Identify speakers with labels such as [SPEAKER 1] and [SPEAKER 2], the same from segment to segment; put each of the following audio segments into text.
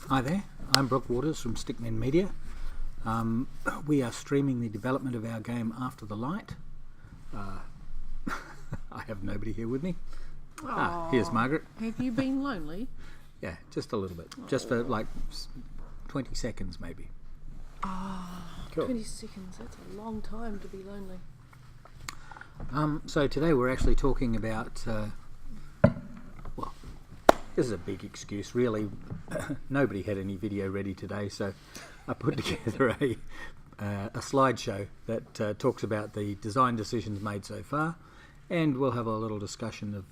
[SPEAKER 1] Hi there, I'm Brook from Stickmen Media. We are streaming the development of our game After the Light. I have nobody here with me. Here's Margaret.
[SPEAKER 2] Have you been lonely?
[SPEAKER 1] Yeah, just a little bit. Just for like 20 seconds maybe. Cool.
[SPEAKER 2] 20 seconds, that's a long time to be lonely.
[SPEAKER 1] So today we're actually talking about, well, this is a big excuse really. Nobody had any video ready today, so I put together a slideshow that talks about the design decisions made so far, and we'll have a little discussion of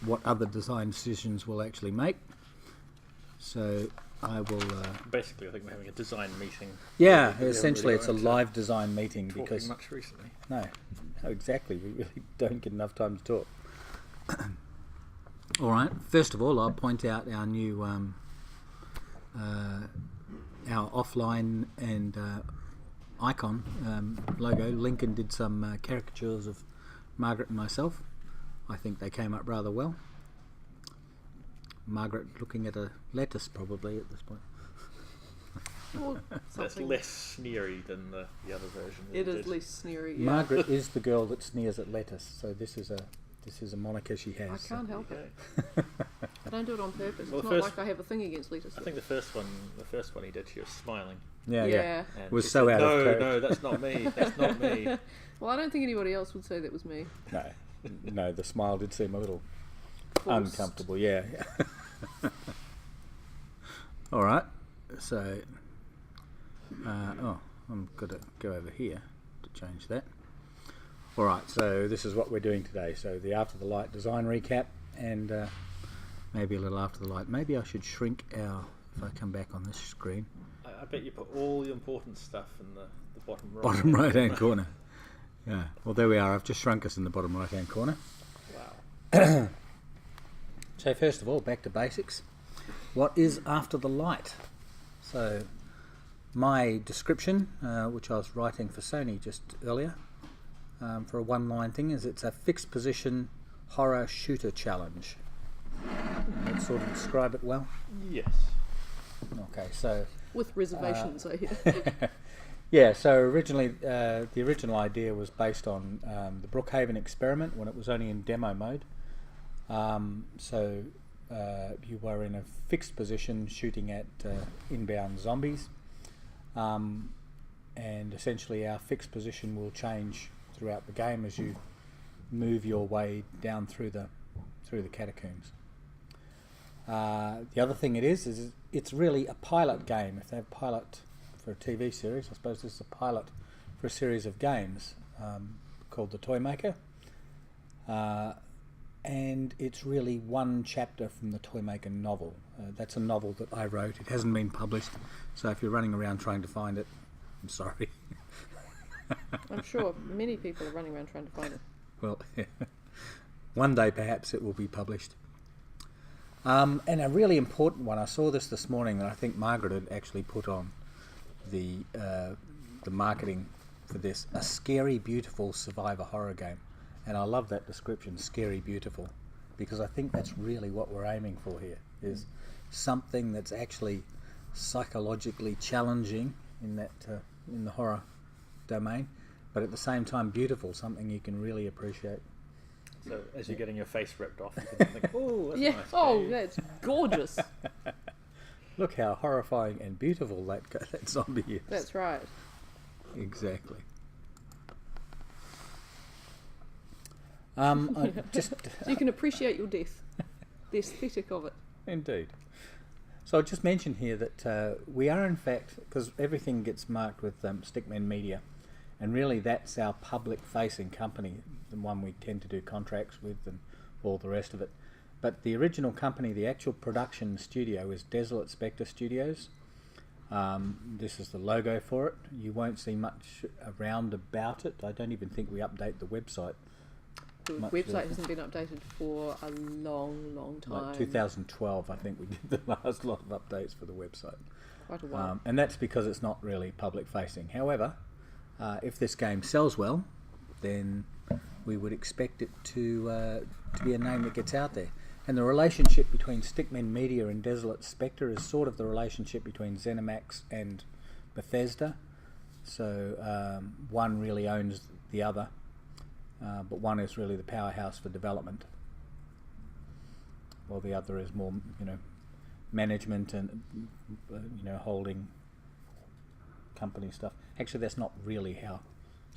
[SPEAKER 1] what other design decisions we'll actually make. So I will...
[SPEAKER 3] Basically, I think we're having a design meeting.
[SPEAKER 1] Yeah, essentially it's a live design meeting because...
[SPEAKER 3] much recently.
[SPEAKER 1] No, exactly. We really don't get enough time to talk. All right. First of all, I'll point out our new our offline and icon logo. Lincoln did some caricatures of Margaret and myself. I think they came up rather well. Margaret looking at a lettuce probably at this point.
[SPEAKER 3] That's less sneery than the other version.
[SPEAKER 2] It is less sneery. Yeah.
[SPEAKER 1] Margaret is the girl that sneers at lettuce, so this is a moniker she has.
[SPEAKER 2] I can't help it. I don't do it on purpose.
[SPEAKER 3] Well,
[SPEAKER 2] it's not like I have a thing against lettuce.
[SPEAKER 3] I think the first one he did, she was smiling.
[SPEAKER 1] Yeah.
[SPEAKER 3] And
[SPEAKER 1] Was so out of character.
[SPEAKER 3] No, that's not me. That's not me.
[SPEAKER 2] Well, I don't think anybody else would say that was me.
[SPEAKER 1] No, the smile did seem a little
[SPEAKER 2] Forced.
[SPEAKER 1] uncomfortable. Yeah. All right. So, I'm going to go over here to change that. All right. So this is what we're doing today. So the After the Light design recap and maybe a little After the Light. Maybe I should shrink our. If I come back on this screen.
[SPEAKER 3] I bet you put all the important stuff in the bottom right.
[SPEAKER 1] Bottom right hand corner. Yeah. Well, there we are. I've just shrunk us in the bottom right hand corner.
[SPEAKER 3] Wow.
[SPEAKER 1] So first of all, back to basics. What is After the Light? So my description, which I was writing for Sony just earlier, for a one-line thing, is it's a fixed position horror shooter challenge. Let's sort of describe it well.
[SPEAKER 3] Yes.
[SPEAKER 1] Okay, so...
[SPEAKER 2] With reservations, I hear.
[SPEAKER 1] Yeah, so originally, the original idea was based on the Brookhaven experiment when it was only in demo mode. So you were in a fixed position shooting at inbound zombies, and essentially our fixed position will change throughout the game as you move your way down through the catacombs. The other thing it is it's really a pilot game. If they have pilot for a TV series, I suppose this is a pilot for a series of games called The Toymaker. And it's really one chapter from the Toymaker novel. That's a novel that I wrote. It hasn't been published, so if you're running around trying to find it, I'm sorry.
[SPEAKER 2] I'm sure many people are running around trying to find it.
[SPEAKER 1] Well, one day perhaps it will be published. And a really important one, I saw this morning that I think Margaret had actually put on the marketing for this, a scary, beautiful survivor horror game. And I love that description, scary, beautiful, because I think that's really what we're aiming for here, is something that's actually psychologically challenging in that in the horror domain, but at the same time beautiful, something you can really appreciate.
[SPEAKER 3] So as you're getting your face ripped off, you can think, oh, that's
[SPEAKER 2] Yeah.
[SPEAKER 3] nice.
[SPEAKER 2] Oh, that's gorgeous.
[SPEAKER 1] Look how horrifying and beautiful that zombie is.
[SPEAKER 2] That's right.
[SPEAKER 1] Exactly. So
[SPEAKER 2] you can appreciate your death, the aesthetic of it.
[SPEAKER 1] Indeed. So I'll just mention here that we are in fact, because everything gets marked with Stickmen Media, and really that's our public-facing company, the one we tend to do contracts with and all the rest of it. But the original company, the actual production studio, is Desolate Spectre Studios. This is the logo for it. You won't see much around about it. I don't even think we update the website.
[SPEAKER 2] The website hasn't been updated for a long time.
[SPEAKER 1] Like 2012, I think we did the last lot of updates for the website.
[SPEAKER 2] Quite a while.
[SPEAKER 1] And that's because it's not really public facing. However, if this game sells well, then we would expect it to be a name that gets out there. And the relationship between Stickmen Media and Desolate Spectre is sort of the relationship between ZeniMax and Bethesda. So one really owns the other, but one is really the powerhouse for development, while the other is more, management and holding company stuff. Actually, that's not really how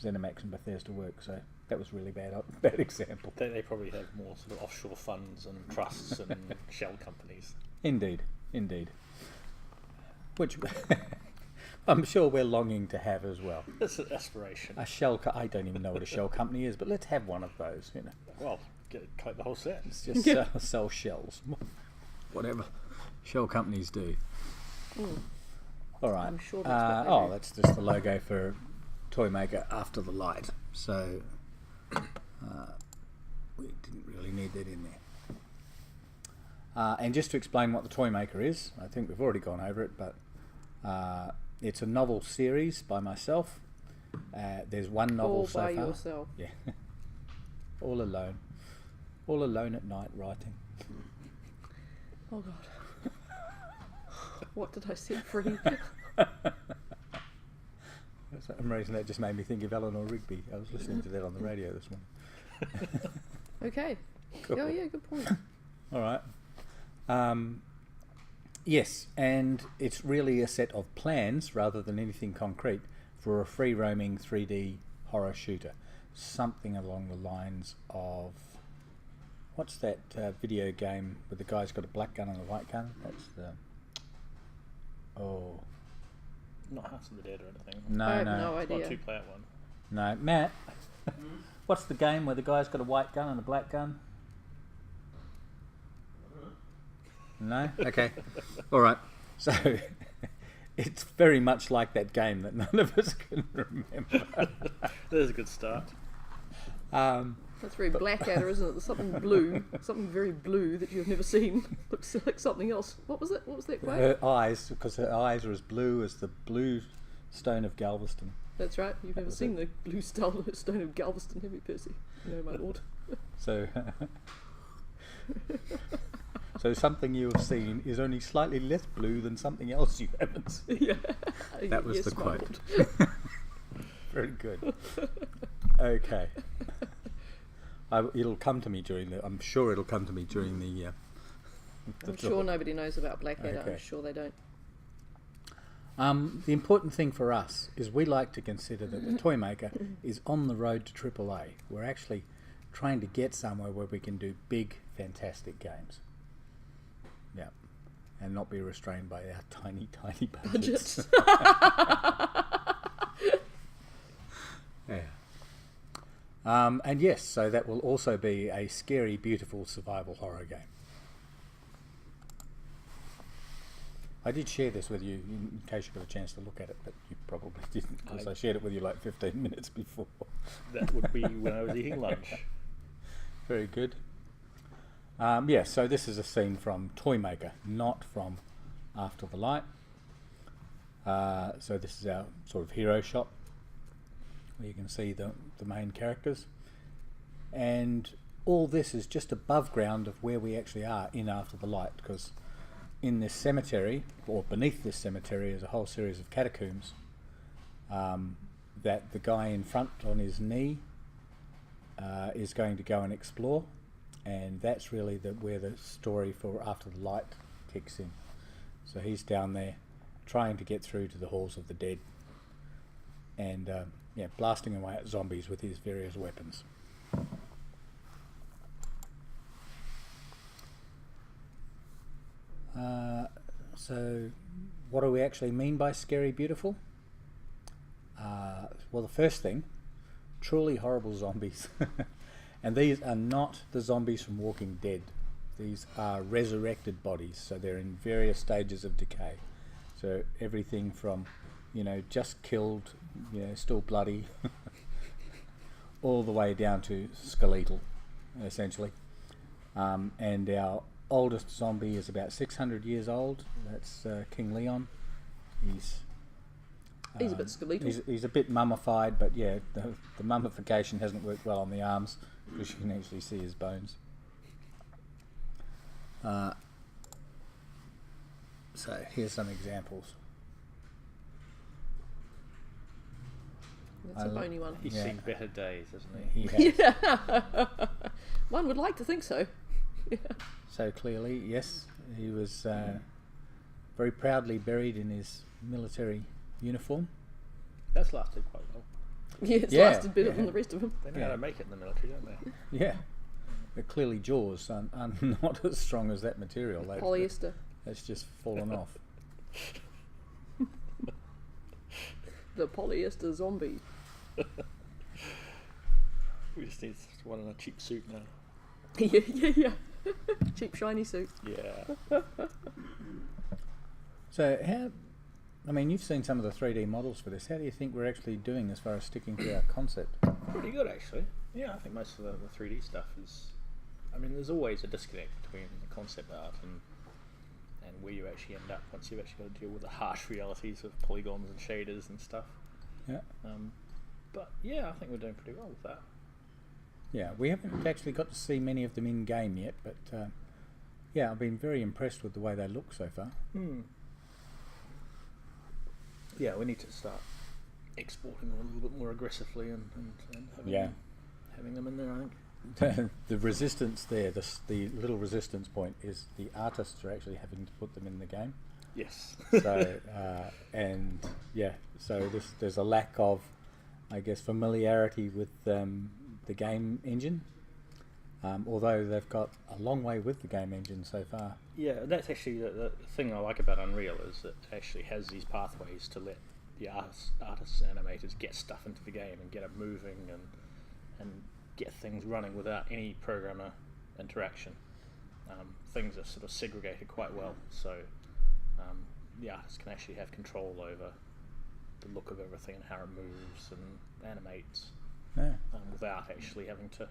[SPEAKER 1] ZeniMax and Bethesda work. So that was really bad example.
[SPEAKER 3] They probably have more sort of offshore funds and trusts and shell companies.
[SPEAKER 1] Indeed. Which I'm sure we're longing to have as well.
[SPEAKER 3] It's an aspiration.
[SPEAKER 1] A shell. I don't even know what a shell company is, but let's have one of those.
[SPEAKER 3] Well, collect the whole set.
[SPEAKER 1] It's just sell shells, whatever shell companies do. All right.
[SPEAKER 2] I'm sure that's what they do.
[SPEAKER 1] That's just the logo for Toymaker After the Light. So we didn't really need that in there. And just to explain what the Toymaker is, I think we've already gone over it, but it's a novel series by myself. There's one novel
[SPEAKER 2] All
[SPEAKER 1] so
[SPEAKER 2] by
[SPEAKER 1] far.
[SPEAKER 2] yourself.
[SPEAKER 1] Yeah. All alone at night writing.
[SPEAKER 2] Oh God. What did I set free?
[SPEAKER 1] For some reason that just made me think of Eleanor Rigby. I was listening to that on the radio this morning.
[SPEAKER 2] Okay.
[SPEAKER 1] Cool.
[SPEAKER 2] Oh yeah, good point.
[SPEAKER 1] All right. Yes, and it's really a set of plans rather than anything concrete for a free-roaming 3D horror shooter. Something along the lines of... What's that video game where the guy's got a black gun and a white gun? That's the... Oh...
[SPEAKER 3] Not House of the Dead or anything.
[SPEAKER 1] No,
[SPEAKER 2] I have
[SPEAKER 1] no.
[SPEAKER 2] no
[SPEAKER 3] It's not a
[SPEAKER 2] idea.
[SPEAKER 3] two-player one.
[SPEAKER 1] No. Matt, what's the game where the guy's got a white gun and a black gun? No? Okay. All right. So it's very much like that game that none of us can remember.
[SPEAKER 3] There's a good start.
[SPEAKER 2] That's very Blackadder, isn't it? There's something blue, something very blue that you've never seen. Looks like something else. What was it? What was that quote?
[SPEAKER 1] Her eyes, because her eyes are as blue as the blue stone of Galveston.
[SPEAKER 2] That's right. You've never
[SPEAKER 1] was
[SPEAKER 2] seen the blue stone of Galveston, have you, Percy? No, my lord.
[SPEAKER 1] So, so something you have seen is only slightly less blue than something else you haven't seen.
[SPEAKER 2] Yeah.
[SPEAKER 1] That was
[SPEAKER 2] Yes,
[SPEAKER 1] the
[SPEAKER 2] my
[SPEAKER 1] quote.
[SPEAKER 2] lord.
[SPEAKER 1] Very good. Okay. It'll come to me during the... I'm sure it'll come to me during the...
[SPEAKER 2] I'm sure nobody knows about Blackadder.
[SPEAKER 1] Okay.
[SPEAKER 2] I'm sure they don't.
[SPEAKER 1] The important thing for us is we like to consider that the Toymaker is on the road to AAA. We're actually trying to get somewhere where we can do big, fantastic games. Yeah. And not be restrained by our tiny, tiny budgets. Yeah. And yes, so that will also be a scary, beautiful survival horror game. I did share this with you in case you got a chance to look at it, but you probably didn't, because I shared it with you like 15 minutes before.
[SPEAKER 3] That would be when I was eating lunch.
[SPEAKER 1] Very good. Yeah, so this is a scene from Toymaker, not from After the Light. So this is our sort of hero shot, where you can see the main characters. And all this is just above ground of where we actually are in After the Light, because in this cemetery, or beneath this cemetery, is a whole series of catacombs that the guy in front on his knee is going to go and explore, and that's really where the story for After the Light kicks in. So he's down there trying to get through to the halls of the dead, and blasting away at zombies with his various weapons. So what do we actually mean by scary beautiful? Well, the first thing, truly horrible zombies. And these are not the zombies from Walking Dead. These are resurrected bodies, so they're in various stages of decay. So everything from, just killed, still bloody, all the way down to skeletal, essentially. And our oldest zombie is about 600 years old. That's King Leon. He's
[SPEAKER 2] a bit skeletal.
[SPEAKER 1] He's a bit mummified, but yeah, the mummification hasn't worked well on the arms, because you can actually see his bones. So here's some examples.
[SPEAKER 2] That's a bony one.
[SPEAKER 3] He's
[SPEAKER 1] Yeah.
[SPEAKER 3] seen better days, hasn't he?
[SPEAKER 1] He has.
[SPEAKER 2] Yeah. One would like to think so. Yeah.
[SPEAKER 1] So clearly, yes, he was very proudly buried in his military uniform.
[SPEAKER 3] That's lasted quite well.
[SPEAKER 2] Yeah, it's
[SPEAKER 1] Yeah,
[SPEAKER 2] lasted better
[SPEAKER 1] yeah.
[SPEAKER 2] than the rest of them.
[SPEAKER 3] They know
[SPEAKER 1] Yeah.
[SPEAKER 3] how to make it in the military, don't they?
[SPEAKER 1] Yeah. But clearly jaws are not as strong as that material.
[SPEAKER 2] Polyester.
[SPEAKER 1] That's just fallen off.
[SPEAKER 2] The polyester zombie.
[SPEAKER 3] We just need one in a cheap suit now.
[SPEAKER 2] Yeah. Cheap shiny suit.
[SPEAKER 3] Yeah.
[SPEAKER 1] So you've seen some of the 3D models for this. How do you think we're actually doing as far as sticking to our concept?
[SPEAKER 3] Pretty good, actually. Yeah, I think most of the 3D stuff is... there's always a disconnect between the concept art and where you actually end up once you've actually got to deal with the harsh realities of polygons and shaders and stuff.
[SPEAKER 1] Yeah.
[SPEAKER 3] But yeah, I think we're doing pretty well with that.
[SPEAKER 1] Yeah, we haven't actually got to see many of them in game yet, but yeah, I've been very impressed with the way they look so far.
[SPEAKER 3] Yeah, we need to start exporting them a little bit more aggressively and having them in there, I think.
[SPEAKER 1] The resistance there, the little resistance point is the artists are actually having to put them in the game.
[SPEAKER 3] Yes.
[SPEAKER 1] So so there's a lack of, I guess, familiarity with the game engine. Although they've got a long way with the game engine so far.
[SPEAKER 3] Yeah, that's actually the thing I like about Unreal is it actually has these pathways to let the artists and animators get stuff into the game and get it moving and get things running without any programmer interaction. Things are sort of segregated quite well, so the artist can actually have control over the look of everything and how it moves and animates without actually having to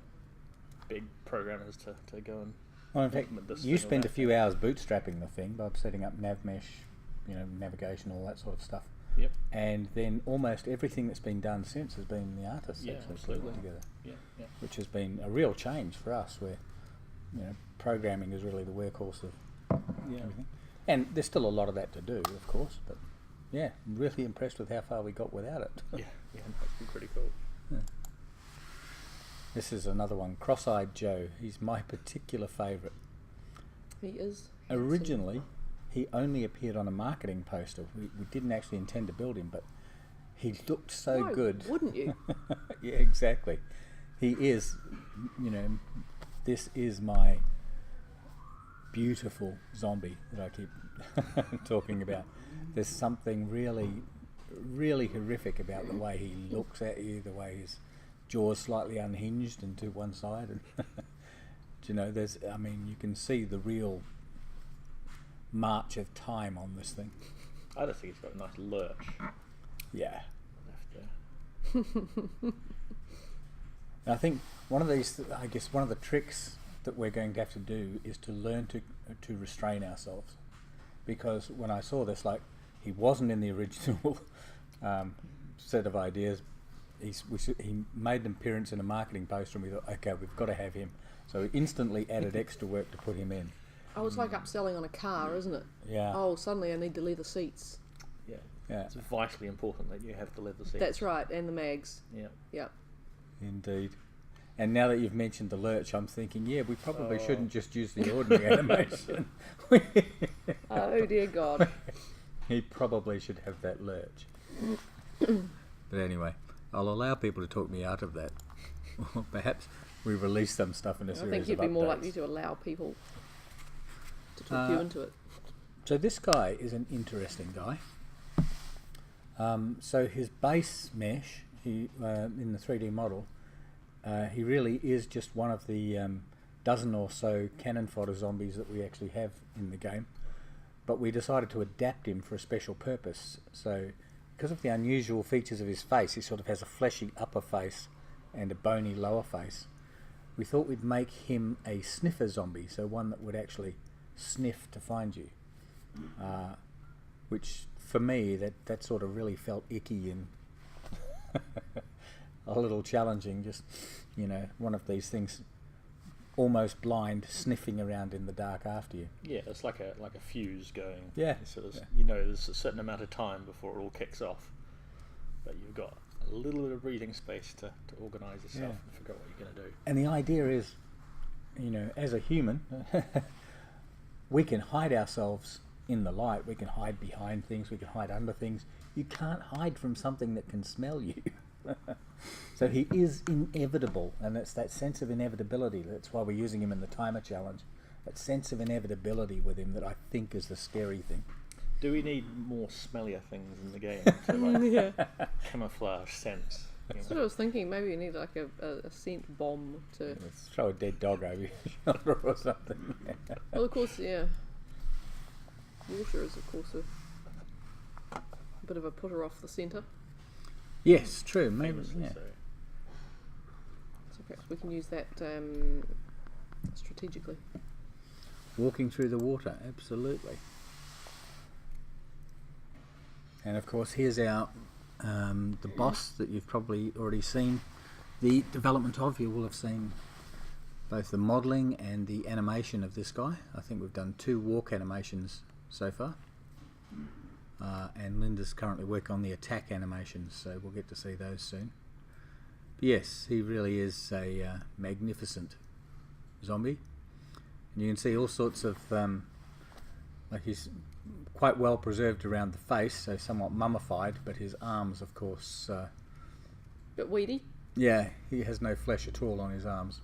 [SPEAKER 3] beg programmers to go and
[SPEAKER 1] Well, in fact,
[SPEAKER 3] implement this
[SPEAKER 1] you
[SPEAKER 3] thing or
[SPEAKER 1] spent a
[SPEAKER 3] that
[SPEAKER 1] few hours bootstrapping the thing by setting up nav mesh, navigation, all that sort of stuff.
[SPEAKER 3] Yep.
[SPEAKER 1] And then almost everything that's been done since has been the artists
[SPEAKER 3] Yeah,
[SPEAKER 1] actually put
[SPEAKER 3] absolutely.
[SPEAKER 1] it together,
[SPEAKER 3] Yeah.
[SPEAKER 1] which has been a real change for us, where programming is really the workhorse of everything. And there's still a lot of that to do, of course, but yeah, I'm really impressed with how far we got without it.
[SPEAKER 3] Yeah, that's been pretty cool.
[SPEAKER 1] This is another one, Cross-Eyed Joe. He's my particular favourite.
[SPEAKER 2] He is.
[SPEAKER 1] Originally, he only appeared on a marketing poster. We didn't actually intend to build him, but he looked so
[SPEAKER 2] Why
[SPEAKER 1] good.
[SPEAKER 2] wouldn't you?
[SPEAKER 1] Yeah, exactly. He is, this is my beautiful zombie that I keep talking about. There's something really, really horrific about the way he looks at you, the way his jaw's slightly unhinged and to one side, and you can see the real march of time on this thing.
[SPEAKER 3] I just think he's got a nice lurch
[SPEAKER 1] Yeah.
[SPEAKER 3] left there.
[SPEAKER 1] I think one of the tricks that we're going to have to do is to learn to restrain ourselves, because when I saw this, he wasn't in the original set of ideas. He made an appearance in a marketing poster, and we thought, okay, we've got to have him. So we instantly added extra work to put him in.
[SPEAKER 2] Oh, it's like upselling on a car, isn't it?
[SPEAKER 1] Yeah.
[SPEAKER 2] Oh, suddenly I need the leather seats.
[SPEAKER 3] Yeah.
[SPEAKER 1] Yeah.
[SPEAKER 3] It's vitally important that you have the leather seats.
[SPEAKER 2] That's right, and the mags.
[SPEAKER 3] Yeah.
[SPEAKER 2] Yep.
[SPEAKER 1] Indeed. And now that you've mentioned the lurch, I'm thinking, we probably shouldn't just use the ordinary animation.
[SPEAKER 2] Oh dear God.
[SPEAKER 1] He probably should have that lurch. But anyway, I'll allow people to talk me out of that. Or perhaps we release some stuff in a
[SPEAKER 2] I
[SPEAKER 1] series
[SPEAKER 2] think you'd
[SPEAKER 1] of
[SPEAKER 2] be more
[SPEAKER 1] updates.
[SPEAKER 2] likely to allow people to talk you into it.
[SPEAKER 1] So this guy is an interesting guy. So his base mesh, in the 3D model, he really is just one of the dozen or so cannon fodder zombies that we actually have in the game. But we decided to adapt him for a special purpose. So because of the unusual features of his face, he sort of has a fleshy upper face and a bony lower face. We thought we'd make him a sniffer zombie, so one that would actually sniff to find you. Which, for me, that sort of really felt icky and a little challenging. Just, one of these things almost blind, sniffing around in the dark after you.
[SPEAKER 3] Yeah, it's like a fuse going.
[SPEAKER 1] Yeah.
[SPEAKER 3] So there's,
[SPEAKER 1] Yeah.
[SPEAKER 3] there's a certain amount of time before it all kicks off, but you've got a little bit of breathing space to organise yourself and figure out what you're going to do.
[SPEAKER 1] And the idea is, as a human, we can hide ourselves in the light, we can hide behind things, we can hide under things. You can't hide from something that can smell you. So he is inevitable, and it's that sense of inevitability. That's why we're using him in the timer challenge. That sense of inevitability with him that I think is the scary thing.
[SPEAKER 3] Do we need more smellier things in the game to camouflage scents?
[SPEAKER 2] That's what I was thinking. Maybe you need like a scent bomb to.
[SPEAKER 1] Let's throw a dead dog over your shoulder or something.
[SPEAKER 2] Well, of course, yeah. Water is, of course, a bit of a putter off the centre.
[SPEAKER 1] Yes, true. Maybe.
[SPEAKER 3] Famously
[SPEAKER 1] Yeah.
[SPEAKER 3] so.
[SPEAKER 2] So perhaps we can use that strategically.
[SPEAKER 1] Walking through the water, absolutely. And of course, here's our the boss that you've probably already seen the development of. You will have seen both the modelling and the animation of this guy. I think we've done 2 walk animations so far. And Linda's currently working on the attack animations, so we'll get to see those soon. But yes, he really is a magnificent zombie. And you can see all sorts of, like he's quite well preserved around the face, so somewhat mummified, but his arms, of course...
[SPEAKER 2] Bit weedy.
[SPEAKER 1] Yeah, he has no flesh at all on his arms.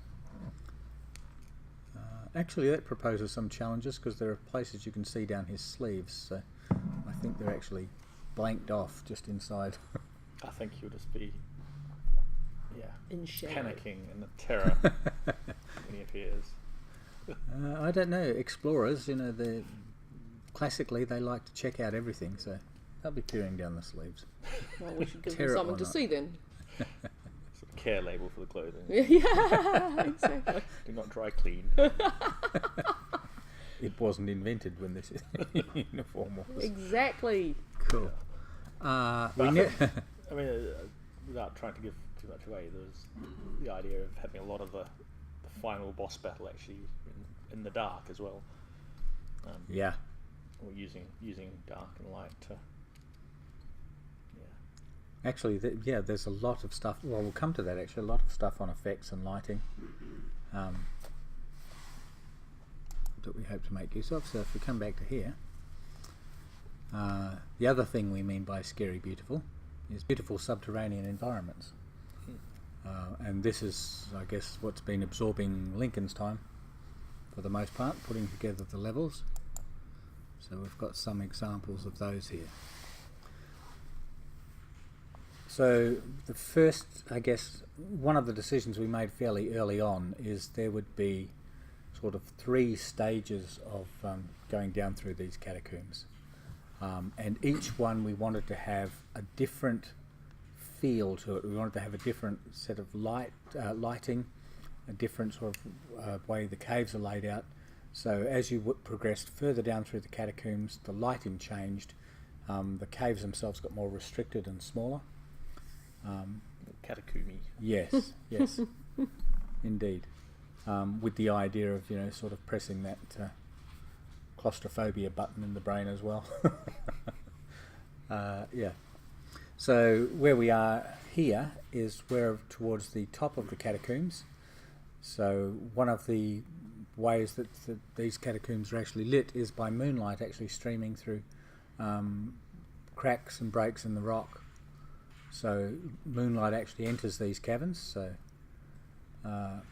[SPEAKER 1] Actually, that proposes some challenges, because there are places you can see down his sleeves, so I think they're actually blanked off just inside.
[SPEAKER 3] I think you'll just be,
[SPEAKER 2] In shadow.
[SPEAKER 3] panicking in the terror when he appears.
[SPEAKER 1] I don't know, explorers, classically they like to check out everything, so they'll be peering down the sleeves.
[SPEAKER 2] Well, we should give them
[SPEAKER 1] Terror
[SPEAKER 2] something
[SPEAKER 1] or
[SPEAKER 2] to
[SPEAKER 1] not.
[SPEAKER 2] see then.
[SPEAKER 3] Sort of care label for the clothing.
[SPEAKER 2] Yeah, exactly.
[SPEAKER 3] Do not dry clean.
[SPEAKER 1] It wasn't invented when this uniform was.
[SPEAKER 2] Exactly.
[SPEAKER 1] Cool.
[SPEAKER 3] But
[SPEAKER 1] We
[SPEAKER 3] I
[SPEAKER 1] ne-
[SPEAKER 3] think- I mean, without trying to give too much away, there's the idea of having a lot of the final boss battle actually in the dark as well.
[SPEAKER 1] yeah.
[SPEAKER 3] Or using dark and light to.
[SPEAKER 1] Actually, there's a lot of stuff. Well, we'll come to that actually. A lot of stuff on effects and lighting that we hope to make use of. So if we come back to here, the other thing we mean by scary beautiful is beautiful subterranean environments. And this is, I guess, what's been absorbing Lincoln's time for the most part, putting together the levels. So we've got some examples of those here. So the first, I guess, one of the decisions we made fairly early on is there would be sort of 3 stages of going down through these catacombs. And each one we wanted to have a different feel to it. We wanted to have a different set of lighting, a different sort of way the caves are laid out. So as you progressed further down through the catacombs, the lighting changed. The caves themselves got more restricted and smaller.
[SPEAKER 3] Katakumi.
[SPEAKER 1] Yes, yes, indeed. With the idea of, sort of pressing that claustrophobia button in the brain as well. Yeah. So where we are here is we're towards the top of the catacombs. So one of the ways that these catacombs are actually lit is by moonlight actually streaming through cracks and breaks in the rock. So moonlight actually enters these caverns, so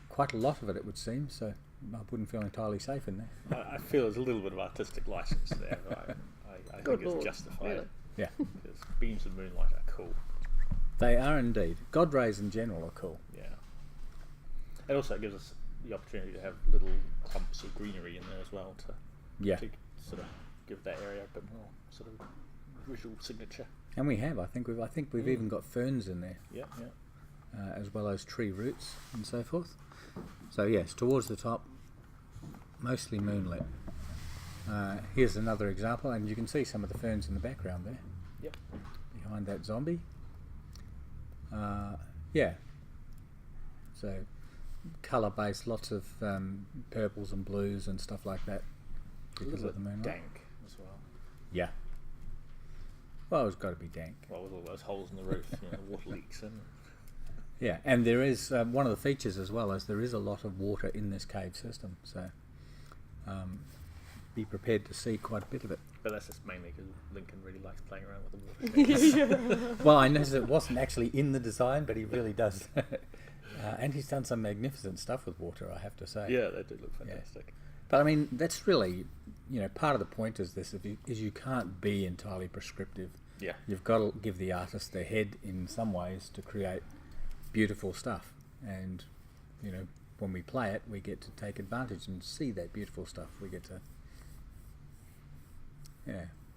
[SPEAKER 1] quite a lot of it would seem, so I wouldn't feel entirely safe in there.
[SPEAKER 3] I feel there's a little bit of artistic license there, but I
[SPEAKER 2] Good
[SPEAKER 3] think it's
[SPEAKER 2] Lord,
[SPEAKER 3] justified.
[SPEAKER 2] really?
[SPEAKER 1] Yeah,
[SPEAKER 3] Because beams of moonlight are cool.
[SPEAKER 1] they are indeed. God rays in general are cool.
[SPEAKER 3] Yeah. And also it gives us the opportunity to have little clumps of greenery in there as well to sort of give that area a bit more sort of visual signature.
[SPEAKER 1] And we have. I think we've even got ferns in there,
[SPEAKER 3] Yeah.
[SPEAKER 1] as well as tree roots and so forth. So yes, towards the top, mostly moonlit. Here's another example, and you can see some of the ferns in the background there.
[SPEAKER 3] Yep.
[SPEAKER 1] Behind that zombie. Yeah. So colour based, lots of purples and blues and stuff like that. Because of the moonlight.
[SPEAKER 3] Dank as well.
[SPEAKER 1] Yeah. Well, it's got to be dank.
[SPEAKER 3] Well, with all those holes in the roof, the water leaks in.
[SPEAKER 1] Yeah, and there is one of the features as well, as there is a lot of water in this cave system, so be prepared to see quite a bit of it.
[SPEAKER 3] But that's just mainly because Lincoln really likes playing around with the water shapes.
[SPEAKER 1] Well, I noticed it wasn't actually in the design, but he really does. And he's done some magnificent stuff with water, I have to say.
[SPEAKER 3] Yeah, they do look fantastic.
[SPEAKER 1] Yeah. But I mean, that's really, part of the point is this: is you can't be entirely prescriptive.
[SPEAKER 3] Yeah.
[SPEAKER 1] You've got to give the artist their head in some ways to create beautiful stuff, and when we play it, we get to take advantage and see that beautiful stuff. We get to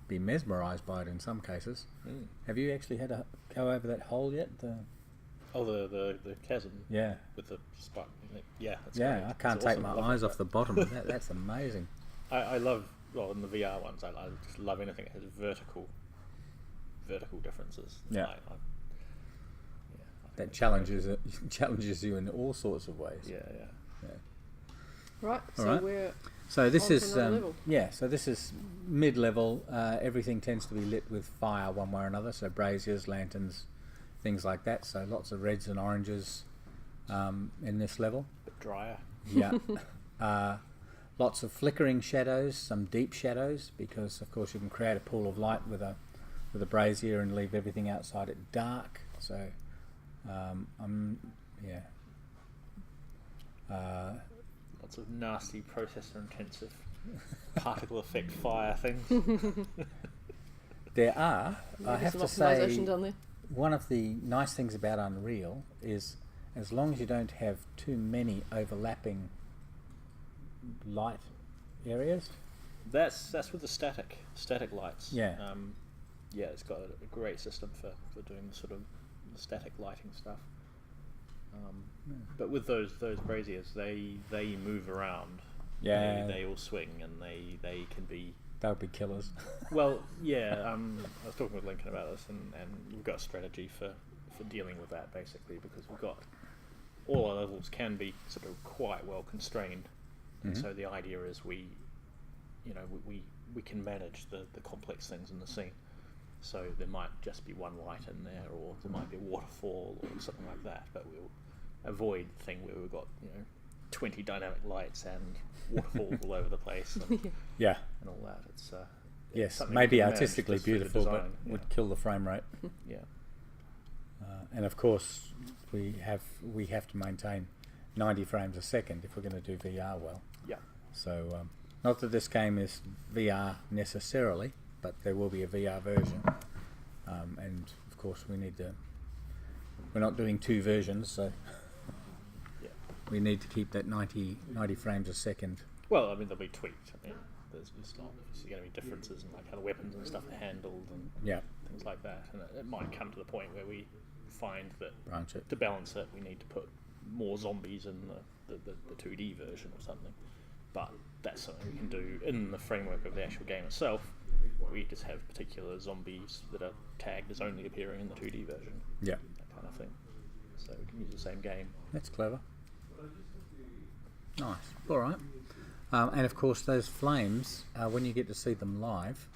[SPEAKER 1] be mesmerised by it in some cases. Have you actually had to go over that hole yet?
[SPEAKER 3] The chasm.
[SPEAKER 1] Yeah.
[SPEAKER 3] With the spike. Yeah. That's
[SPEAKER 1] yeah,
[SPEAKER 3] great.
[SPEAKER 1] I can't take my eyes off the bottom of that. That's amazing.
[SPEAKER 3] I love, in the VR ones, I just love anything that has vertical differences.
[SPEAKER 1] Yeah.
[SPEAKER 3] I
[SPEAKER 1] That challenges you in all sorts of ways.
[SPEAKER 3] Yeah.
[SPEAKER 2] Right.
[SPEAKER 1] All
[SPEAKER 2] So
[SPEAKER 1] right.
[SPEAKER 2] we're
[SPEAKER 1] So this
[SPEAKER 2] on to
[SPEAKER 1] is
[SPEAKER 2] another level.
[SPEAKER 1] So this is mid-level. Everything tends to be lit with fire one way or another. So braziers, lanterns, things like that. So lots of reds and oranges in this level.
[SPEAKER 3] bit drier.
[SPEAKER 1] Yeah. Lots of flickering shadows, some deep shadows, because of course you can create a pool of light with a brazier and leave everything outside it dark. So
[SPEAKER 3] Lots of nasty processor-intensive particle effect fire things.
[SPEAKER 1] there are, I
[SPEAKER 2] Maybe
[SPEAKER 1] have
[SPEAKER 2] some
[SPEAKER 1] to
[SPEAKER 2] optimisation
[SPEAKER 1] say,
[SPEAKER 2] done there.
[SPEAKER 1] one of the nice things about Unreal is as long as you don't have too many overlapping light areas.
[SPEAKER 3] That's with the static lights.
[SPEAKER 1] Yeah.
[SPEAKER 3] It's got a great system for doing the sort of static lighting stuff. But with those braziers, they move around.
[SPEAKER 1] Yeah.
[SPEAKER 3] They all swing, and they can be.
[SPEAKER 1] They'll be killers.
[SPEAKER 3] Well, yeah. I was talking with Lincoln about this, and we've got a strategy for dealing with that basically, because we've got all our levels can be sort of quite well constrained, and so the idea is we can manage the complex things in the scene. So there might just be one light in there, or there might be a waterfall or something like that, but we'll avoid the thing where we've got 20 dynamic lights and waterfalls all over the place and all that. It's
[SPEAKER 1] Yes,
[SPEAKER 3] something
[SPEAKER 1] maybe
[SPEAKER 3] we can manage
[SPEAKER 1] artistically
[SPEAKER 3] just through the
[SPEAKER 1] beautiful,
[SPEAKER 3] design,
[SPEAKER 1] but would kill the frame rate.
[SPEAKER 3] Yeah.
[SPEAKER 1] And of course, we have to maintain 90 frames a second if we're going to do VR well.
[SPEAKER 3] Yeah.
[SPEAKER 1] So, not that this game is VR necessarily, but there will be a VR version. And of course, we're not doing two versions, so we need to keep that 90 frames a second.
[SPEAKER 3] Well, I mean, they'll be tweaked. I mean, there's not obviously going to be differences in like how the weapons and stuff are handled and things like that. And it might come to the point where we find that
[SPEAKER 1] Branch it.
[SPEAKER 3] to balance it, we need to put more zombies in the 2D version or something. But that's something we can do in the framework of the actual game itself. We just have particular zombies that are tagged as only appearing in the 2D version.
[SPEAKER 1] Yeah.
[SPEAKER 3] That kind of thing. So we can use the same game.
[SPEAKER 1] That's clever. Nice. All right. And of course, those flames, when you get to see them live,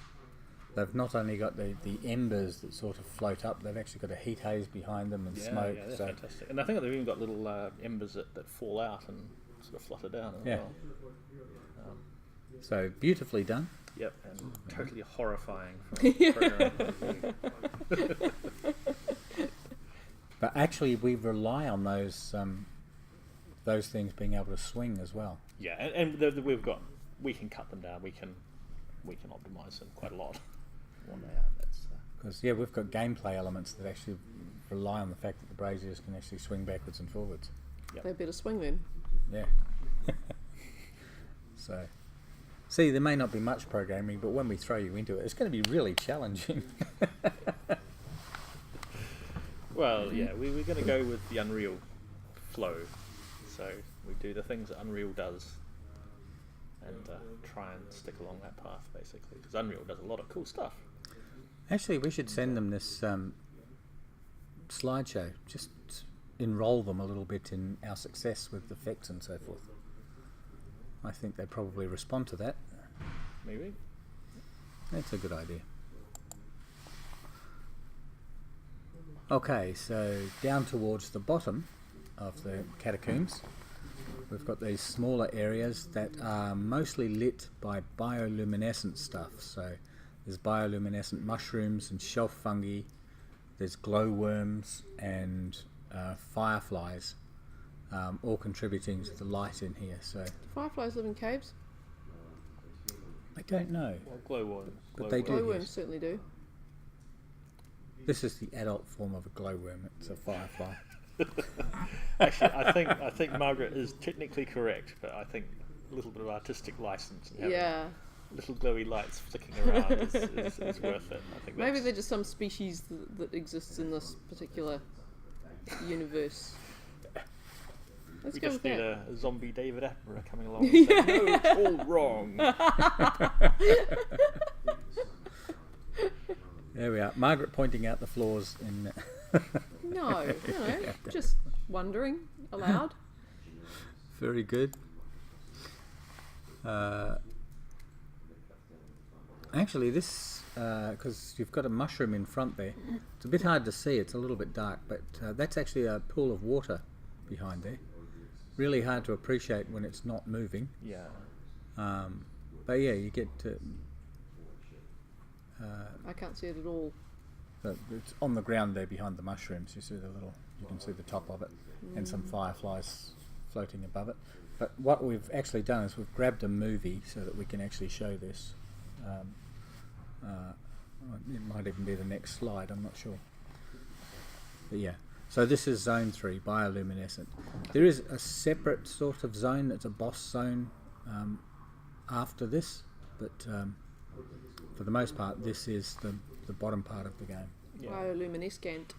[SPEAKER 1] they've not only got the embers that sort of float up, they've actually got a heat haze behind them and smoke.
[SPEAKER 3] Yeah, they're fantastic. And I think they've even got little embers that fall out and sort of flutter down as well.
[SPEAKER 1] So beautifully done.
[SPEAKER 3] Yep, and totally horrifying from a programming point of view.
[SPEAKER 1] But actually, we rely on those things being able to swing as well.
[SPEAKER 3] Yeah, and we can cut them down. We can optimize them quite a lot.
[SPEAKER 1] Because we've got gameplay elements that actually rely on the fact that the braziers can actually swing backwards and forwards.
[SPEAKER 2] They better swing then.
[SPEAKER 1] Yeah. So, see, there may not be much programming, but when we throw you into it, it's going to be really challenging.
[SPEAKER 3] Well, yeah, we're going to go with the Unreal flow. So we do the things that Unreal does and try and stick along that path, basically. Because Unreal does a lot of cool stuff.
[SPEAKER 1] Actually, we should send them this slideshow. Just enroll them a little bit in our success with effects and so forth. I think they probably respond to that.
[SPEAKER 3] Maybe.
[SPEAKER 1] That's a good idea. Okay, so down towards the bottom of the catacombs, we've got these smaller areas that are mostly lit by bioluminescent stuff. So there's bioluminescent mushrooms and shelf fungi, there's glowworms and fireflies, all contributing to the light in here. So
[SPEAKER 2] Fireflies live in caves?
[SPEAKER 1] I don't know.
[SPEAKER 3] Well, glowworms.
[SPEAKER 1] But they do.
[SPEAKER 2] Glowworms certainly do.
[SPEAKER 1] This is the adult form of a glowworm. It's a firefly.
[SPEAKER 3] Actually, I think Margaret is technically correct, but I think a little bit of artistic license and having little glowy lights flicking around is worth it. I think
[SPEAKER 2] maybe they're just some species that exists in this particular universe. Let's
[SPEAKER 3] we
[SPEAKER 2] go
[SPEAKER 3] just
[SPEAKER 2] with
[SPEAKER 3] need
[SPEAKER 2] that.
[SPEAKER 3] a zombie David Attenborough coming along and saying, no, it's all wrong.
[SPEAKER 1] There we are. Margaret pointing out the flaws in...
[SPEAKER 2] No, just wondering aloud.
[SPEAKER 1] Very good. Actually, this, because you've got a mushroom in front there, it's a bit hard to see, it's a little bit dark, but that's actually a pool of water behind there. Really hard to appreciate when it's not moving.
[SPEAKER 3] Yeah.
[SPEAKER 1] But yeah, you get to...
[SPEAKER 2] I can't see it at all.
[SPEAKER 1] it's on the ground there behind the mushrooms. You see you can see the top of it, and some fireflies floating above it. But what we've actually done is we've grabbed a movie so that we can actually show this. It might even be the next slide, I'm not sure. But yeah, so this is Zone 3, bioluminescent. There is a separate sort of zone that's a boss zone after this, but for the most part this is the bottom part of the game.
[SPEAKER 3] Yeah.
[SPEAKER 2] Bioluminescent.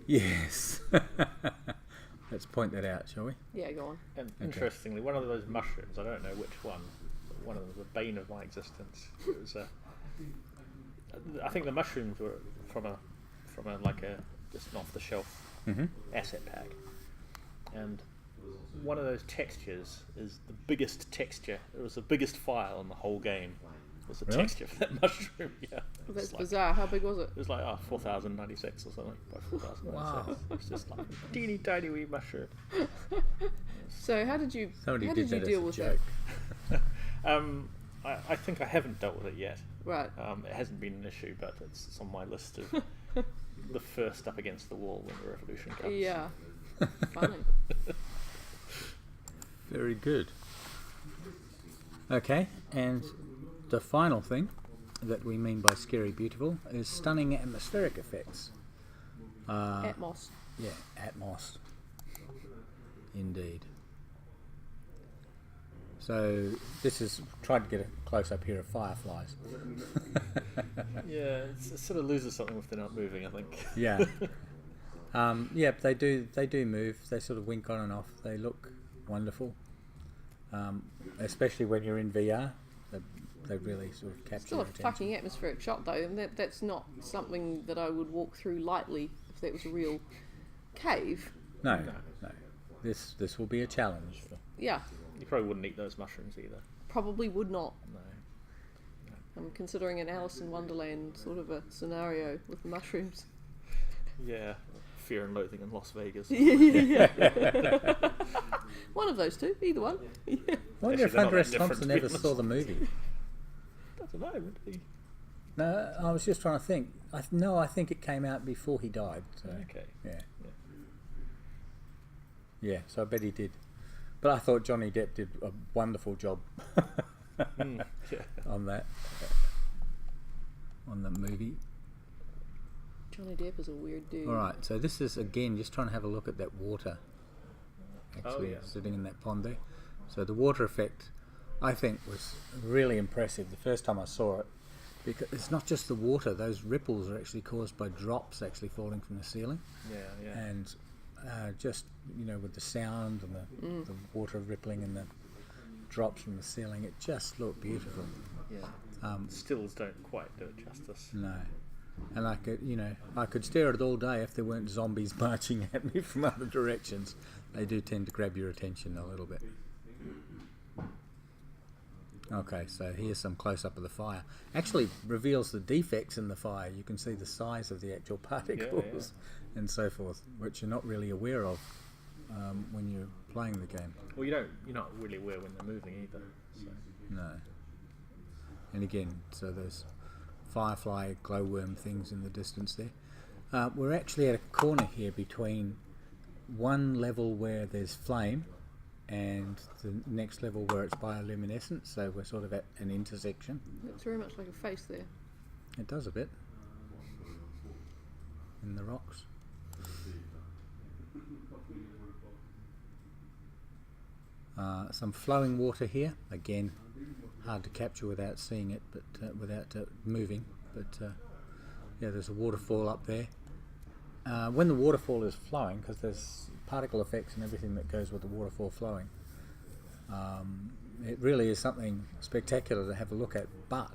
[SPEAKER 1] Yes. Let's point that out, shall we?
[SPEAKER 2] Yeah, go on.
[SPEAKER 3] And interestingly, one of those mushrooms, I don't know which one, but one of them was the bane of my existence. It was I think the mushrooms were from a just an off the shelf asset pack, and one of those textures is the biggest texture. It was the biggest file in the whole game. Was the texture for that mushroom? Yeah,
[SPEAKER 2] That's bizarre. How big was it?
[SPEAKER 3] It was like 4096 or something. By 4096.
[SPEAKER 1] Wow.
[SPEAKER 3] It's just like a teeny tiny wee mushroom.
[SPEAKER 2] So how did you
[SPEAKER 1] Somebody
[SPEAKER 2] how
[SPEAKER 1] did
[SPEAKER 2] did you
[SPEAKER 1] that
[SPEAKER 2] deal
[SPEAKER 1] as a
[SPEAKER 2] with
[SPEAKER 1] joke.
[SPEAKER 3] that? I think I haven't dealt with it yet.
[SPEAKER 2] Right.
[SPEAKER 3] It hasn't been an issue, but it's on my list of the first up against the wall when the revolution comes.
[SPEAKER 2] Yeah. Funny.
[SPEAKER 1] Very good. Okay, and the final thing that we mean by scary beautiful is stunning atmospheric effects.
[SPEAKER 2] Atmos.
[SPEAKER 1] Yeah, atmos. Indeed. So this is tried to get a close up here of fireflies.
[SPEAKER 3] Yeah, it sort of loses something if they're not moving, I think.
[SPEAKER 1] Yeah. Yeah, they do move. They sort of wink on and off. They look wonderful. Especially when you're in VR. They really sort of capture
[SPEAKER 2] Still
[SPEAKER 1] your
[SPEAKER 2] a
[SPEAKER 1] attention.
[SPEAKER 2] fucking atmospheric shot though, and that's not something that I would walk through lightly if that was a real cave.
[SPEAKER 1] No. This will be a challenge.
[SPEAKER 2] Yeah,
[SPEAKER 3] You probably wouldn't eat those mushrooms either.
[SPEAKER 2] probably would not.
[SPEAKER 3] No.
[SPEAKER 2] I'm considering an Alice in Wonderland sort of a scenario with the mushrooms.
[SPEAKER 3] Yeah, Fear and Loathing in Las Vegas.
[SPEAKER 2] Yeah. One of those two, either one.
[SPEAKER 1] I wonder if
[SPEAKER 3] Actually, they're not
[SPEAKER 1] Hunter S.
[SPEAKER 3] that different,
[SPEAKER 1] Thompson
[SPEAKER 3] to be
[SPEAKER 1] ever
[SPEAKER 3] honest.
[SPEAKER 1] saw the movie.
[SPEAKER 3] Doesn't know, really.
[SPEAKER 1] No, I was just trying to think. I think it came out before he died. So.
[SPEAKER 3] Okay.
[SPEAKER 1] Yeah, so I bet he did. But I thought Johnny Depp did a wonderful job
[SPEAKER 3] Yeah.
[SPEAKER 1] on that movie.
[SPEAKER 2] Johnny Depp is a weird dude.
[SPEAKER 1] Alright, so this is again just trying to have a look at that water actually
[SPEAKER 3] yeah.
[SPEAKER 1] sitting in that pond there. So the water effect I think was really impressive the first time I saw it, because it's not just the water, those ripples are actually caused by drops actually falling from the ceiling,
[SPEAKER 3] Yeah.
[SPEAKER 1] and just with the sound and the water rippling and the drops from the ceiling, it just looked beautiful.
[SPEAKER 3] Yeah. Stills don't quite do it justice.
[SPEAKER 1] No. And I could stare at it all day if there weren't zombies marching at me from other directions. They do tend to grab your attention a little bit. Okay, so here's some close-up of the fire. Actually reveals the defects in the fire. You can see the size of the actual particles and so forth, which you're not really aware of when you're playing the game.
[SPEAKER 3] Well, you're not really aware when they're moving either. So.
[SPEAKER 1] No. And again, so there's firefly, glowworm things in the distance there. We're actually at a corner here between one level where there's flame and the next level where it's bioluminescent, so we're sort of at an intersection.
[SPEAKER 2] Looks very much like a face there.
[SPEAKER 1] It does a bit. In the rocks. Some flowing water here, again hard to capture without seeing it, but without moving, but yeah, there's a waterfall up there. When the waterfall is flowing, because there's particle effects and everything that goes with the waterfall flowing, it really is something spectacular to have a look at, but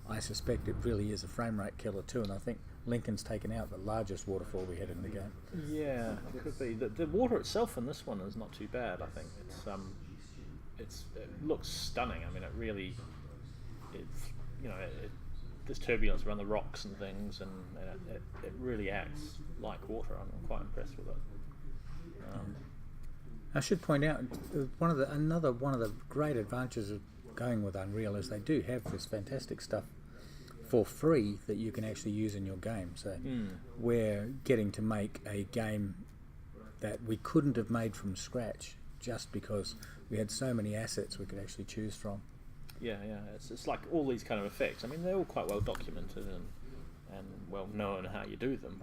[SPEAKER 1] I suspect it really is a frame rate killer too, and I think Lincoln's taken out the largest waterfall we had in the game.
[SPEAKER 3] Yeah, it could be. The water itself in this one is not too bad, I think. It looks stunning. I mean, it really, there's turbulence around the rocks and things, and it really acts like water. I'm quite impressed with it.
[SPEAKER 1] I should point out one of the great advantages of going with Unreal is they do have this fantastic stuff for free that you can actually use in your game. So we're getting to make a game that we couldn't have made from scratch just because we had so many assets we could actually choose from.
[SPEAKER 3] Yeah. It's like all these kind of effects. I mean, they're all quite well documented and well known how you do them.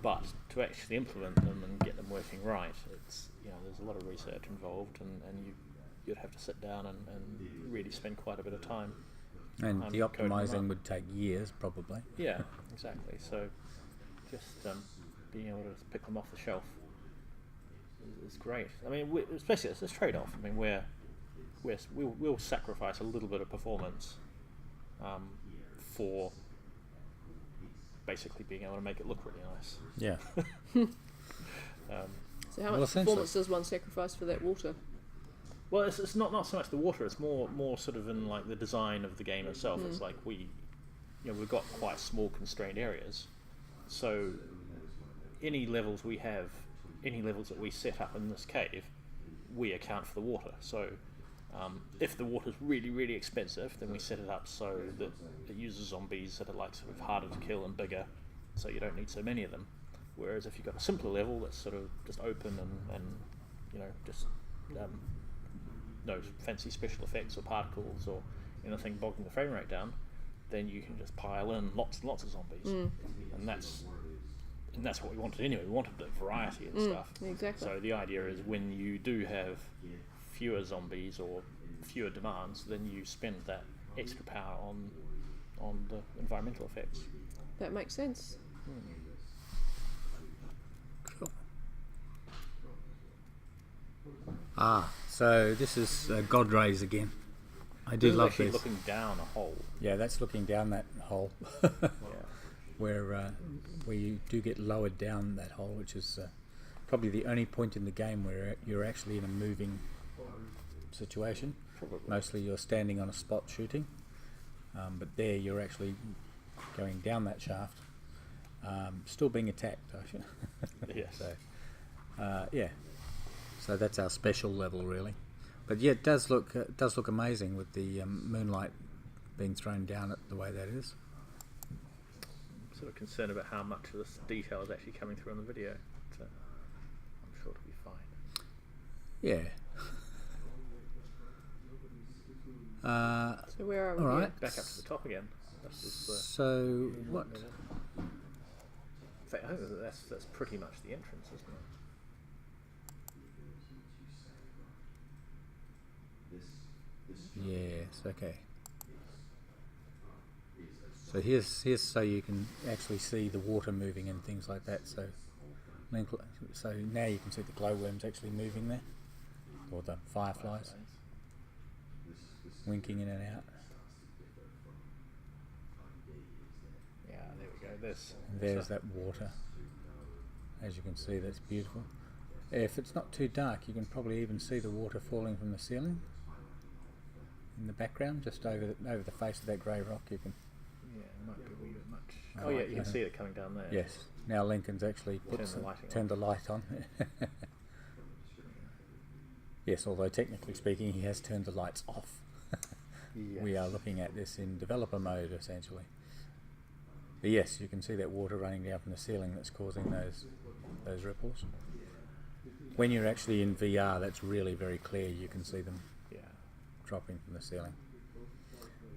[SPEAKER 3] But to actually implement them and get them working right, it's there's a lot of research involved, and you'd have to sit down and really spend quite a bit of time.
[SPEAKER 1] And the optimizing would take years, probably.
[SPEAKER 3] Yeah, exactly. So just being able to pick them off the shelf is great. I mean, especially it's this trade-off. I mean, we'll sacrifice a little bit of performance for basically being able to make it look really nice.
[SPEAKER 1] Yeah.
[SPEAKER 2] So how much performance does one sacrifice for that water?
[SPEAKER 3] Well, it's not so much the water. It's more sort of in like the design of the game itself. It's like we've got quite small constrained areas, so any levels that we set up in this cave, we account for the water. So if the water's really, really expensive, then we set it up so that it uses zombies that are like sort of harder to kill and bigger, so you don't need so many of them. Whereas if you've got a simpler level that's sort of just open and just no fancy special effects or particles or anything bogging the frame rate down, then you can just pile in lots and lots of zombies, and that's what we wanted anyway. We wanted the variety and stuff.
[SPEAKER 2] Exactly.
[SPEAKER 3] So the idea is when you do have fewer zombies or fewer demands, then you spend that extra power on the environmental effects.
[SPEAKER 2] That makes sense.
[SPEAKER 1] Cool. So this is God Rays again. I do love this.
[SPEAKER 3] Looking down a hole.
[SPEAKER 1] Yeah, that's looking down that hole. Where you do get lowered down that hole, which is probably the only point in the game where you're actually in a moving situation.
[SPEAKER 3] Probably. Mostly
[SPEAKER 1] you're standing on a spot shooting, but there you're actually going down that shaft, still being attacked.
[SPEAKER 3] Yes.
[SPEAKER 1] So that's our special level, really. But yeah, it does look amazing with the moonlight being thrown down it the way that is.
[SPEAKER 3] I'm sort of concerned about how much of this detail is actually coming through on the video. So I'm sure it'll be fine.
[SPEAKER 1] Yeah.
[SPEAKER 2] So where are we?
[SPEAKER 1] All right.
[SPEAKER 3] Back up to the top again.
[SPEAKER 1] So what?
[SPEAKER 3] In fact, I think that's pretty much the entrance, isn't it?
[SPEAKER 1] Yes. Okay. So here's so you can actually see the water moving and things like that. So now you can see the glowworms actually moving there, or the fireflies winking in and out.
[SPEAKER 3] Yeah, there we go. at this.
[SPEAKER 1] And there's that water. As you can see, that's beautiful. If it's not too dark, you can probably even see the water falling from the ceiling in the background, just over the face of that grey rock. You can.
[SPEAKER 3] Yeah, it might be a wee bit much. Oh yeah, you can see it coming down there.
[SPEAKER 1] Yes. Now Lincoln's actually turned the light on. Yes, although technically speaking, he has turned the lights off.
[SPEAKER 3] Yes.
[SPEAKER 1] We are looking at this in developer mode, essentially. But yes, you can see that water running down from the ceiling that's causing those ripples. When you're actually in VR, that's really very clear. You can see them dropping from the ceiling.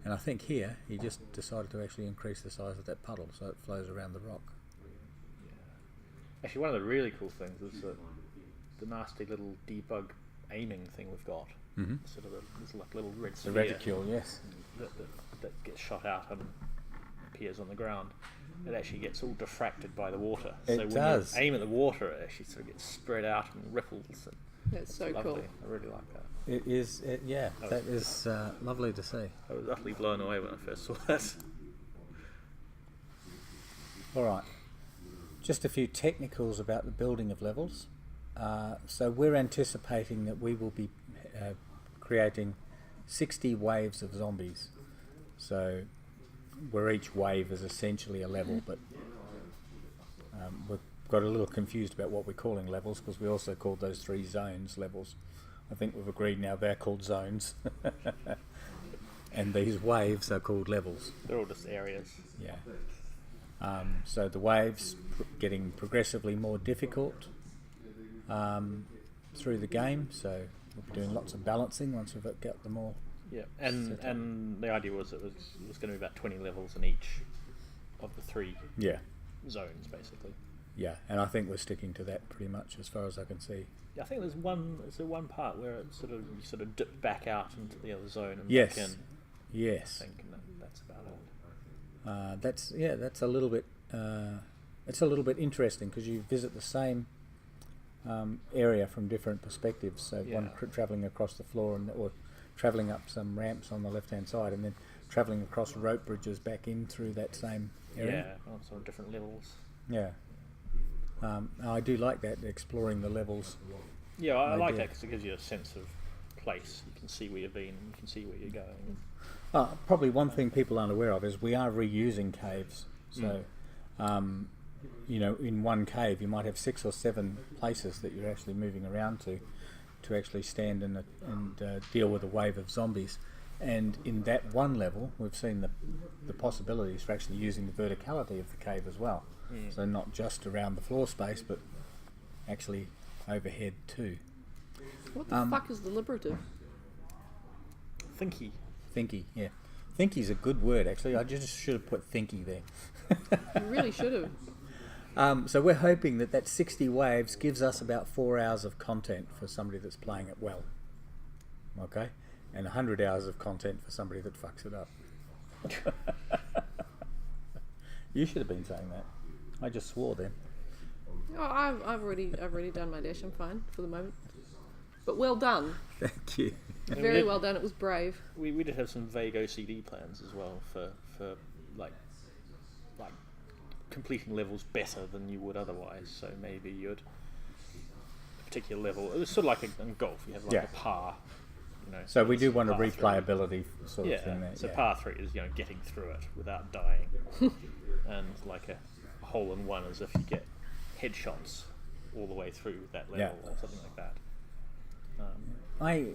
[SPEAKER 1] And I think here, he just decided to actually increase the size of that puddle so it flows around the rock.
[SPEAKER 3] Actually, one of the really cool things is the nasty little debug aiming thing we've got.
[SPEAKER 1] Mm-hmm.
[SPEAKER 3] Sort of this like little red
[SPEAKER 1] The
[SPEAKER 3] sphere
[SPEAKER 1] reticule, yes.
[SPEAKER 3] that gets shot out and appears on the ground. It actually gets all diffracted by the water.
[SPEAKER 1] It
[SPEAKER 3] so when
[SPEAKER 1] does.
[SPEAKER 3] you aim at the water, it actually sort of gets spread out and ripples. And
[SPEAKER 2] That's so
[SPEAKER 3] lovely.
[SPEAKER 2] cool.
[SPEAKER 3] I really like that.
[SPEAKER 1] It is, that is lovely to see.
[SPEAKER 3] I was utterly blown away when I first saw that.
[SPEAKER 1] Alright, just a few technicals about the building of levels. So we're anticipating that we will be creating 60 waves of zombies. So where each wave is essentially a level, but we've got a little confused about what we're calling levels, because we also called those 3 zones levels. I think we've agreed now they're called zones. And these waves are called levels.
[SPEAKER 3] They're all just areas.
[SPEAKER 1] Yeah. So the waves getting progressively more difficult through the game, so we'll be doing lots of balancing once we've got them all.
[SPEAKER 3] Yeah, and the idea was it was going to be about 20 levels in each of the 3 zones, basically.
[SPEAKER 1] Yeah, and I think we're sticking to that pretty much as far as I can see.
[SPEAKER 3] Yeah, I think there's one part where it sort of dip back out into the other zone and
[SPEAKER 1] Yes.
[SPEAKER 3] back in.
[SPEAKER 1] Yes.
[SPEAKER 3] I think that's about it.
[SPEAKER 1] That's a little bit. It's a little bit interesting because you visit the same area from different perspectives. So one travelling across the floor or travelling up some ramps on the left-hand side, and then travelling across rope bridges back in through that same area.
[SPEAKER 3] Yeah, on sort of different levels.
[SPEAKER 1] Yeah. I do like that, exploring the levels.
[SPEAKER 3] Yeah, I like that because it gives you a sense of place. You can see where you've been, and you can see where you're going.
[SPEAKER 1] Probably one thing people aren't aware of is we are reusing caves. So, in one cave you might have 6 or 7 places that you're actually moving around to actually stand and deal with a wave of zombies. And in that one level, we've seen the possibilities for actually using the verticality of the cave as well. So not just around the floor space, but actually overhead too.
[SPEAKER 2] What the fuck is deliberative?
[SPEAKER 3] Thinky,
[SPEAKER 1] yeah. Thinky's a good word, actually. I just should have put thinky there.
[SPEAKER 2] You really should have.
[SPEAKER 1] So we're hoping that 60 waves gives us about 4 hours of content for somebody that's playing it well. Okay? And 100 hours of content for somebody that fucks it up. You should have been saying that. I just swore then.
[SPEAKER 2] Oh, I've already done my dash. I'm fine for the moment. But well done.
[SPEAKER 1] Thank you.
[SPEAKER 2] Very well done. It was brave.
[SPEAKER 3] We did have some vague OCD plans as well for like completing levels better than you would otherwise. So maybe you'd a particular level. It was sort of like in golf. You have like a par.
[SPEAKER 1] So we do want a
[SPEAKER 3] par
[SPEAKER 1] replayability sort of thing there.
[SPEAKER 3] So par 3 is getting through it without dying, and like a hole in one is if you get headshots all the way through that level or something like that.
[SPEAKER 1] I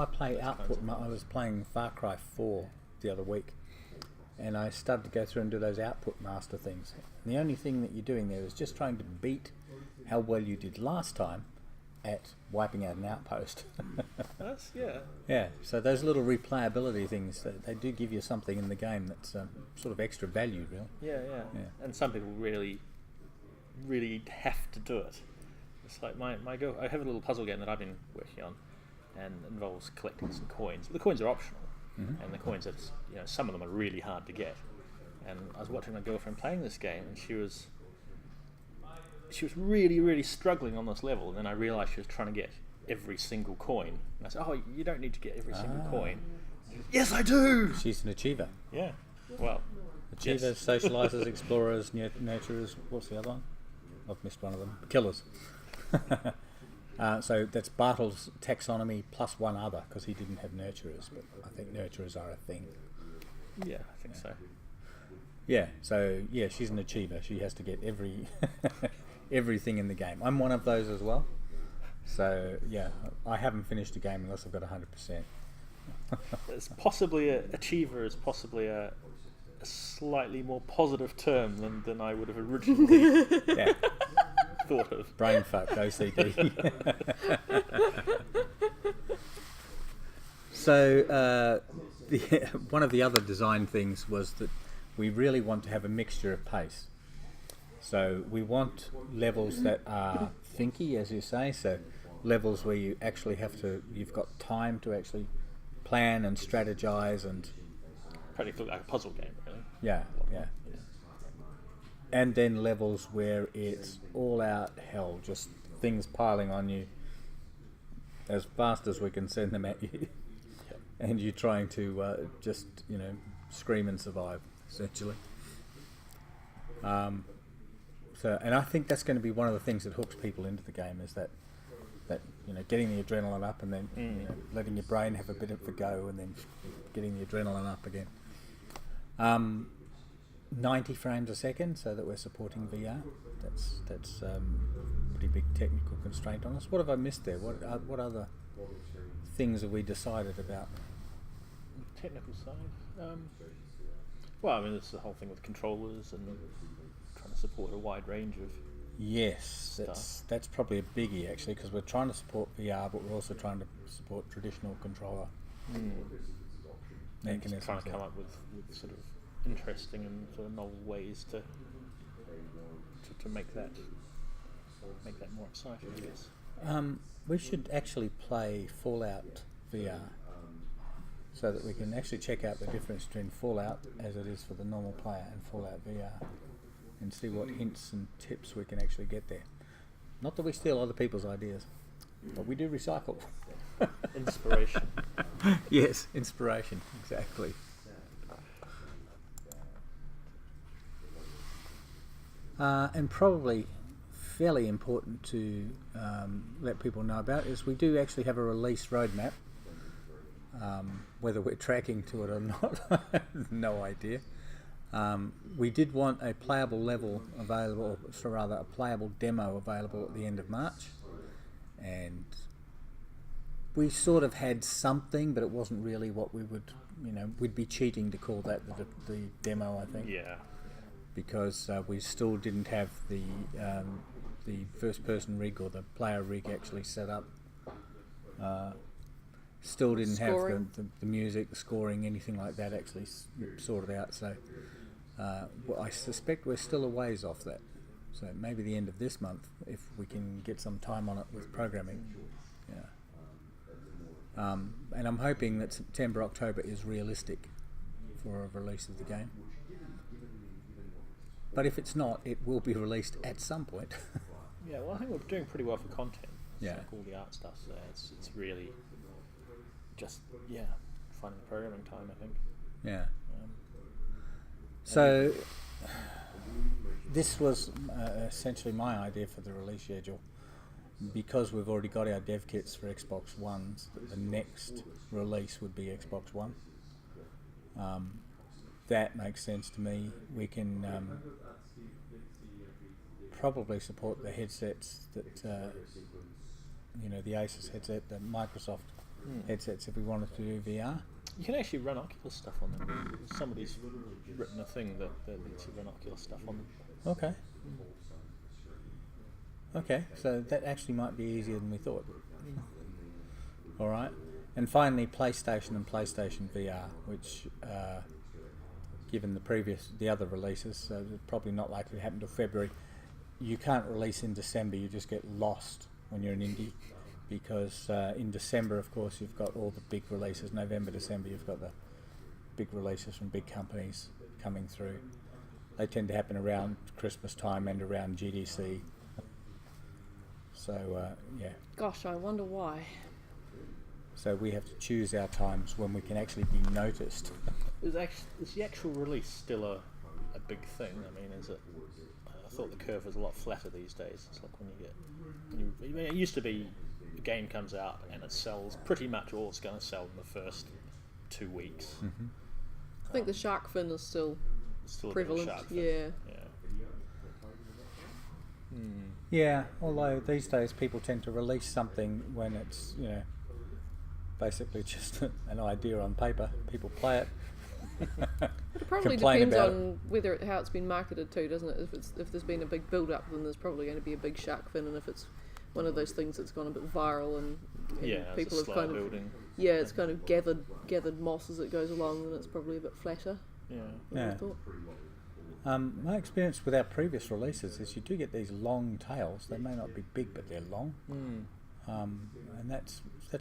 [SPEAKER 1] play output. I was playing Far Cry 4 the other week, and I started to go through and do those output master things. And the only thing that you're doing there is just trying to beat how well you did last time at wiping out an outpost. Yeah, so those little replayability things, they do give you something in the game that's sort of extra value, really.
[SPEAKER 3] Yeah. And some people really have to do it. It's like my girl. I have a little puzzle game that I've been working on, and involves collecting some coins. But the coins are optional, and the coins are some of them are really hard to get. And I was watching my girlfriend playing this game, and she was really, really struggling on this level. And then I realised she was trying to get every single coin. And I said, "Oh, you don't need to get every single coin." She said, "Yes, I do."
[SPEAKER 1] She's an achiever.
[SPEAKER 3] Yeah. Well,
[SPEAKER 1] Achievers, Socializers, Explorers, Nurturers. What's the other one? I've missed one of them. Killers. So that's Bartle's taxonomy plus one other, because he didn't have Nurturers, but I think Nurturers are a thing.
[SPEAKER 3] Yeah, I think so.
[SPEAKER 1] Yeah, so yeah, she's an achiever. She has to get everything in the game. I'm one of those as well. So yeah, I haven't finished a game unless I've got 100%.
[SPEAKER 3] It's possibly achiever is possibly a slightly more positive term than I would have originally thought of.
[SPEAKER 1] Brain fuck, OCD. So one of the other design things was that we really want to have a mixture of pace. So we want levels that are thinky, as you say, so levels where you actually you've got time to actually plan and strategize and...
[SPEAKER 3] Practically like a puzzle game, really.
[SPEAKER 1] Yeah. And then levels where it's all out hell, just things piling on you as fast as we can send them at you. And you're trying to just, scream and survive, essentially. And I think that's going to be one of the things that hooks people into the game, is that getting the adrenaline up and then letting your brain have a bit of a go and then getting the adrenaline up again. 90 frames a second, so that we're supporting VR. That's a pretty big technical constraint on us. What have I missed there? What other things have we decided about?
[SPEAKER 3] Technical side. Well, I mean, it's the whole thing with controllers and trying to support a wide range of...
[SPEAKER 1] Yes, that's probably a biggie, actually, because we're trying to support VR, but we're also trying to support traditional controller mechanisms.
[SPEAKER 3] Trying to come up with sort of interesting and sort of novel ways to make that more exciting, I guess.
[SPEAKER 1] We should actually play Fallout VR, so that we can actually check out the difference between Fallout as it is for the normal player and Fallout VR, and see what hints and tips we can actually get there. Not that we steal other people's ideas, but we do recycle.
[SPEAKER 3] Inspiration.
[SPEAKER 1] Yes, inspiration, exactly. And probably fairly important to let people know about is we do actually have a release roadmap. Whether we're tracking to it or not, I have no idea. We did want a playable level available, or rather a playable demo available at the end of March, and we sort of had something, but it wasn't really what we would, we'd be cheating to call that the demo, I think.
[SPEAKER 3] Yeah. Because
[SPEAKER 1] we still didn't have the first-person rig or the player rig actually set up. Still didn't have the music, the scoring, anything like that actually sorted out. So I suspect we're still a ways off that. So maybe the end of this month, if we can get some time on it with programming. Yeah. And I'm hoping that September, October is realistic for a release of the game. But if it's not, it will be released at some point.
[SPEAKER 3] Yeah, well, I think we're doing pretty well for content.
[SPEAKER 1] Yeah.
[SPEAKER 3] Like all the art stuff, so it's really just, finding the programming time, I think.
[SPEAKER 1] Yeah. So this was essentially my idea for the release schedule. Because we've already got our dev kits for Xbox Ones, the next release would be Xbox One. That makes sense to me. We can probably support the headsets that, the Asus headset, the Microsoft headsets, if we wanted to do VR.
[SPEAKER 3] You can actually run Oculus stuff on them. Somebody's written a thing that lets you run Oculus stuff on them.
[SPEAKER 1] Okay, so that actually might be easier than we thought. All right, and finally, PlayStation and PlayStation VR, which, given the other releases, so it's probably not likely to happen until February. You can't release in December; you just get lost when you're an indie, because in December, of course, you've got all the big releases. November, December, you've got the big releases from big companies coming through. They tend to happen around Christmas time and around GDC. So,
[SPEAKER 2] Gosh, I wonder why.
[SPEAKER 1] So we have to choose our times when we can actually be noticed.
[SPEAKER 3] Is the actual release still big thing. I mean, is it? I thought the curve was a lot flatter these days. It's like when it used to be a game comes out and it sells pretty much all it's going to sell in the first 2 weeks.
[SPEAKER 1] Mm-hmm.
[SPEAKER 2] I think the shark fin is still
[SPEAKER 3] Still
[SPEAKER 2] prevalent.
[SPEAKER 3] a bit of shark fin.
[SPEAKER 2] Yeah.
[SPEAKER 1] Yeah, although these days people tend to release something when it's, basically just an idea on paper. People play it.
[SPEAKER 2] It probably
[SPEAKER 1] complain
[SPEAKER 2] depends
[SPEAKER 1] about
[SPEAKER 2] on how it's been marketed to, doesn't it? If there's been a big build up, then there's probably going to be a big shark fin, and if it's one of those things that's gone a bit viral and people have kind of
[SPEAKER 3] building.
[SPEAKER 2] it's kind of gathered moss as it goes along, then it's probably a bit flatter.
[SPEAKER 1] Yeah.
[SPEAKER 2] I thought.
[SPEAKER 1] My experience with our previous releases is you do get these long tails. They may not be big, but they're long, and that's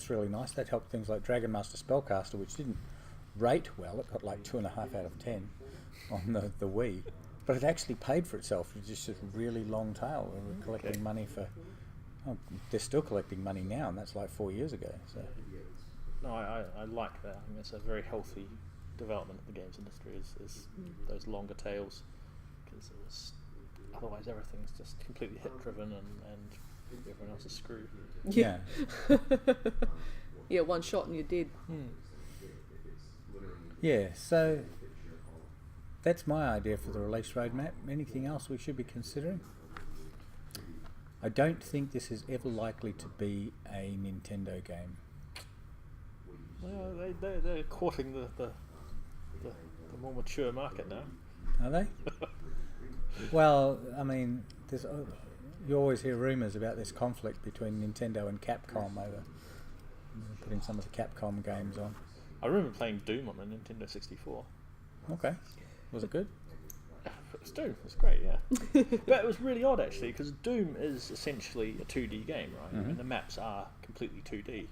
[SPEAKER 1] really nice. That helped things like Dragon Master Spellcaster, which didn't rate well. It got like 2.5 out of 10 on the Wii, but it actually paid for itself. It's just a really long tail. We were collecting money for. Oh, they're still collecting money now, and that's like 4 years ago. So.
[SPEAKER 3] No, I like that. I mean, it's a very healthy development of the games industry. Is those longer tails, because otherwise everything's just completely hit driven and everyone else is screwed.
[SPEAKER 1] Yeah.
[SPEAKER 2] Yeah, one shot and you're dead.
[SPEAKER 1] Yeah, so that's my idea for the release roadmap. Anything else we should be considering? I don't think this is ever likely to be a Nintendo game.
[SPEAKER 3] Well, they're courting the more mature market now.
[SPEAKER 1] Are they? Well, I mean, you always hear rumours about this conflict between Nintendo and Capcom over putting some of the Capcom games on.
[SPEAKER 3] I remember playing Doom on the Nintendo 64.
[SPEAKER 1] Okay. Was it good?
[SPEAKER 3] It was Doom. It was great, yeah. But it was really odd, actually, because Doom is essentially a 2D game, right?
[SPEAKER 1] Mm-hmm.
[SPEAKER 3] And the maps are completely 2D.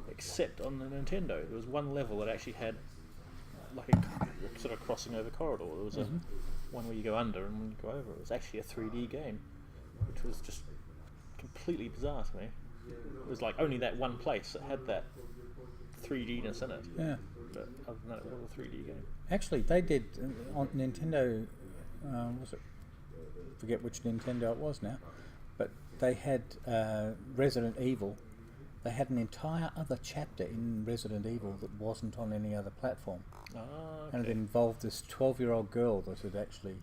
[SPEAKER 3] Except on the Nintendo, there was one level that actually had like a sort of crossing over corridor. There was one where you go under and one you go over. It was actually a 3D game, which was just completely bizarre to me. It was like only that one place that had that 3D-ness in it.
[SPEAKER 1] Yeah.
[SPEAKER 3] But other than that, it was a 3D game.
[SPEAKER 1] Actually, they did on Nintendo. Was it? Forget which Nintendo it was now, but they had Resident Evil. They had an entire other chapter in Resident Evil that wasn't on any other platform.
[SPEAKER 3] Ah, okay.
[SPEAKER 1] And it involved this 12-year-old girl that had actually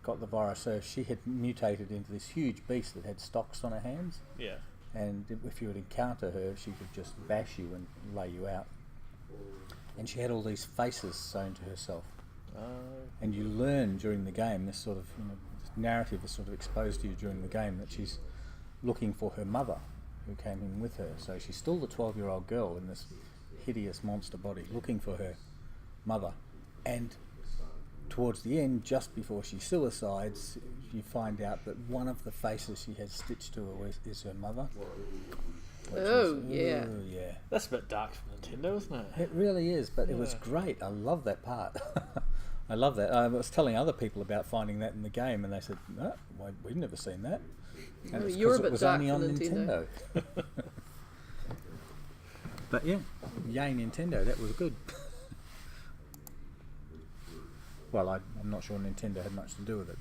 [SPEAKER 1] got the virus. So she had mutated into this huge beast that had stocks on her hands.
[SPEAKER 3] Yeah.
[SPEAKER 1] And if you would encounter her, she could just bash you and lay you out. And she had all these faces sewn to herself. And you learn during the game, this sort of this narrative is sort of exposed to you during the game, that she's looking for her mother, who came in with her. So she's still the 12-year-old girl in this hideous monster body, looking for her mother. And towards the end, just before she suicides, you find out that one of the faces she has stitched to her is her mother.
[SPEAKER 2] Yeah.
[SPEAKER 3] That's a bit dark for Nintendo, isn't it?
[SPEAKER 1] It really is, but it was great. I love that part. I love that. I was telling other people about finding that in the game, and they said, "No, we've never seen that." And it's
[SPEAKER 2] You're a
[SPEAKER 1] 'cause
[SPEAKER 2] bit
[SPEAKER 1] it was
[SPEAKER 2] dark
[SPEAKER 1] only
[SPEAKER 2] for
[SPEAKER 1] on
[SPEAKER 2] Nintendo.
[SPEAKER 1] Nintendo. But yeah, yay Nintendo, that was good. Well, I'm not sure Nintendo had much to do with it.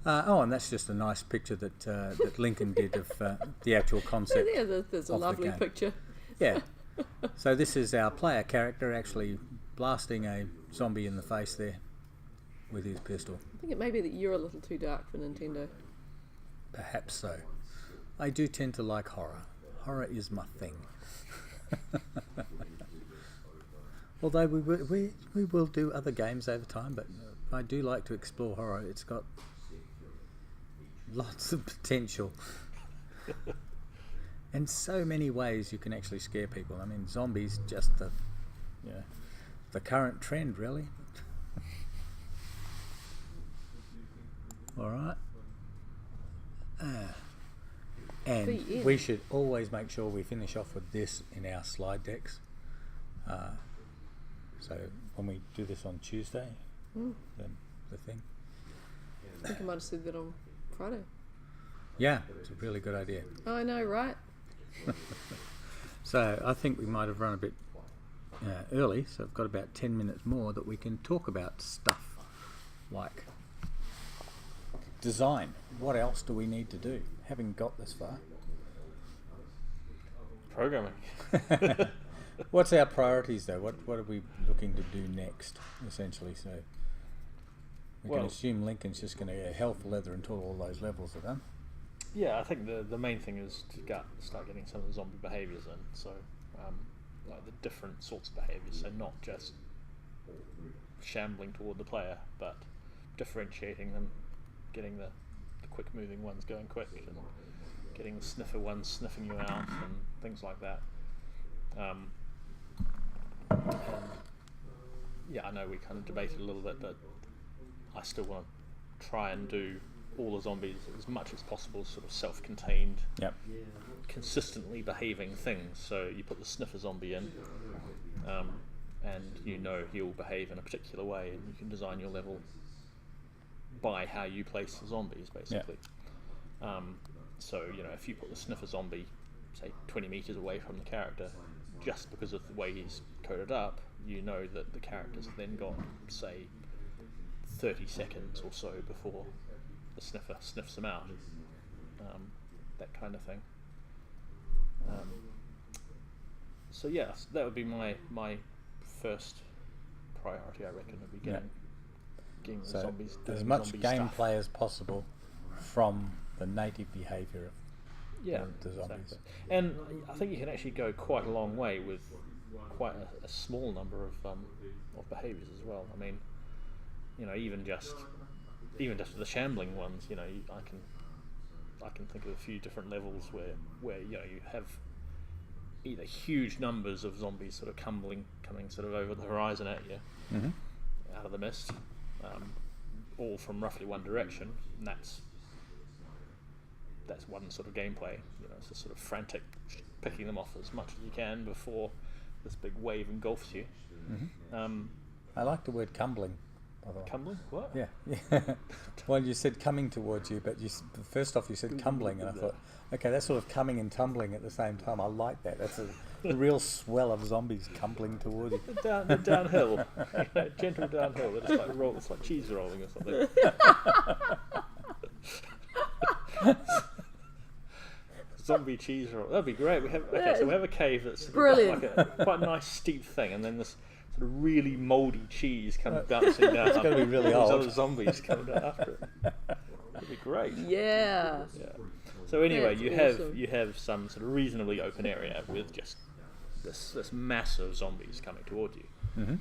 [SPEAKER 1] But and that's just a nice picture that Lincoln did of the actual concept.
[SPEAKER 2] Yeah, there's a
[SPEAKER 1] of the
[SPEAKER 2] lovely
[SPEAKER 1] game.
[SPEAKER 2] picture.
[SPEAKER 1] Yeah. So this is our player character actually blasting a zombie in the face there with his pistol.
[SPEAKER 2] I think it may be that you're a little too dark for Nintendo.
[SPEAKER 1] Perhaps so. I do tend to like horror. Horror is my thing. Although we will do other games over time, but I do like to explore horror. It's got lots of potential. And so many ways you can actually scare people. I mean, zombies just the current trend, really. All right. And we should always make sure we finish off with this in our slide decks. So when we do this on Tuesday, the thing.
[SPEAKER 2] I think I might have said that on Friday.
[SPEAKER 1] Yeah, it's a really good idea.
[SPEAKER 2] Oh, I know, right?
[SPEAKER 1] So I think we might have run a bit early, so I've got about 10 minutes more that we can talk about stuff. like design. What else do we need to do, having got this far?
[SPEAKER 3] Programming.
[SPEAKER 1] What's our priorities though? What are we looking to do next, essentially? So we can assume Lincoln's just going to go hell for leather until all those levels are done.
[SPEAKER 3] Yeah, I think the main thing is to start getting some of the zombie behaviours in. So like the different sorts of behaviours. So not just shambling toward the player, but differentiating them, getting the quick moving ones going quick, and getting the sniffer ones sniffing you out, and things like that. And yeah, I know we kind of debated a little bit, but I still want to try and do all the zombies as much as possible, sort of self-contained, consistently behaving things. So you put the sniffer zombie in, and you know he'll behave in a particular way, and you can design your level by how you place the zombies, basically. So, you know, if you put the sniffer zombie, say, 20 metres away from the character, just because of the way he's coded up, you know that the character's then got, say, 30 seconds or so before the sniffer sniffs them out. That kind of thing. So, yeah, that would be my first priority, I reckon, would be getting the zombies.
[SPEAKER 1] As much gameplay as possible from the native behaviour of the zombies.
[SPEAKER 3] Exactly. And I think you can actually go quite a long way with quite a small number of behaviours as well. I mean, you know, even just the shambling ones, you know, I can think of a few different levels where you know you have either huge numbers of zombies sort of coming sort of over the horizon at you, out of the mist, all from roughly one direction, and that's one sort of gameplay. You know, it's just sort of frantic, picking them off as much as you can before this big wave engulfs you.
[SPEAKER 1] I like the word cumbling, by the way.
[SPEAKER 3] Cumbling? What?
[SPEAKER 1] Yeah. Well, you said coming towards you, but first off you said cumbling, and I thought, okay, that's sort of coming and tumbling at the same time. I like that. That's a real swell of zombies tumbling towards you.
[SPEAKER 3] They're downhill, you know, gentle downhill. They're just like it's like cheese rolling or something. Zombie cheese roll. That'd be great. We have a cave that's
[SPEAKER 2] brilliant,
[SPEAKER 3] like a quite nice steep thing, and then this sort of really mouldy cheese kind of bouncing down.
[SPEAKER 1] It's going to be really
[SPEAKER 3] old.
[SPEAKER 1] old.
[SPEAKER 3] Other zombies coming down after it. That'd be great.
[SPEAKER 2] Yeah.
[SPEAKER 3] So anyway,
[SPEAKER 2] That's
[SPEAKER 3] you have some sort of reasonably open area with just this mass of zombies coming toward you,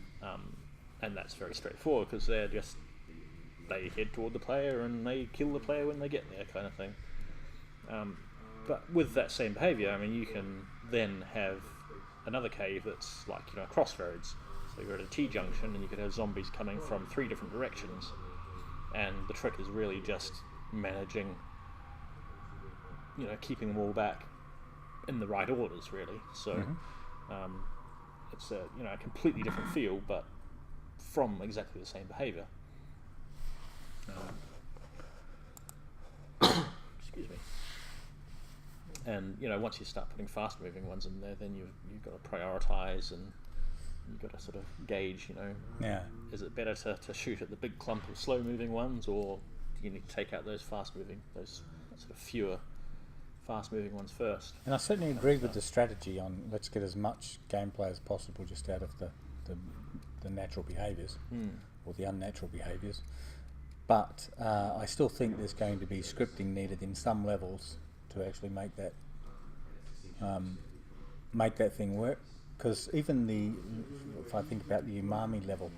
[SPEAKER 3] and that's very straightforward because they head toward the player and they kill the player when they get there, kind of thing. But with that same behaviour, I mean, you can then have another cave that's like, you know, crossroads. So you're at a T-junction and you could have zombies coming from 3 different directions, and the trick is really just managing, you know, keeping them all back in the right orders, really. So it's a, you know, a completely different feel, but from exactly the same behaviour. Excuse me. And, you know, once you start putting fast-moving ones in there, then you've got to prioritise, and you've got to sort of gauge, you know, is it better to shoot at the big clump of slow-moving ones, or do you need to take out those fast-moving, those sort of fewer fast-moving ones first?
[SPEAKER 1] And I certainly agree with the strategy on let's get as much gameplay as possible just out of the natural behaviours, or the unnatural behaviours. But I still think there's going to be scripting needed in some levels to actually make that thing work. Because even if I think about the umami level,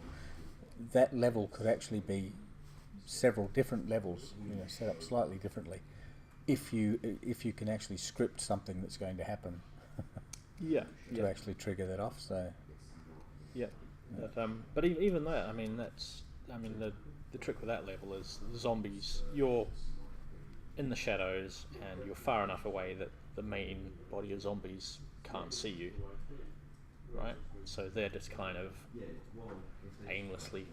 [SPEAKER 1] that level could actually be several different levels, you know, set up slightly differently, if you can actually script something that's going to happen. To actually trigger that off. So.
[SPEAKER 3] But even that, I mean, the trick with that level is the zombies. You're in the shadows and you're far enough away that the main body of zombies can't see you, right? So they're just kind of aimlessly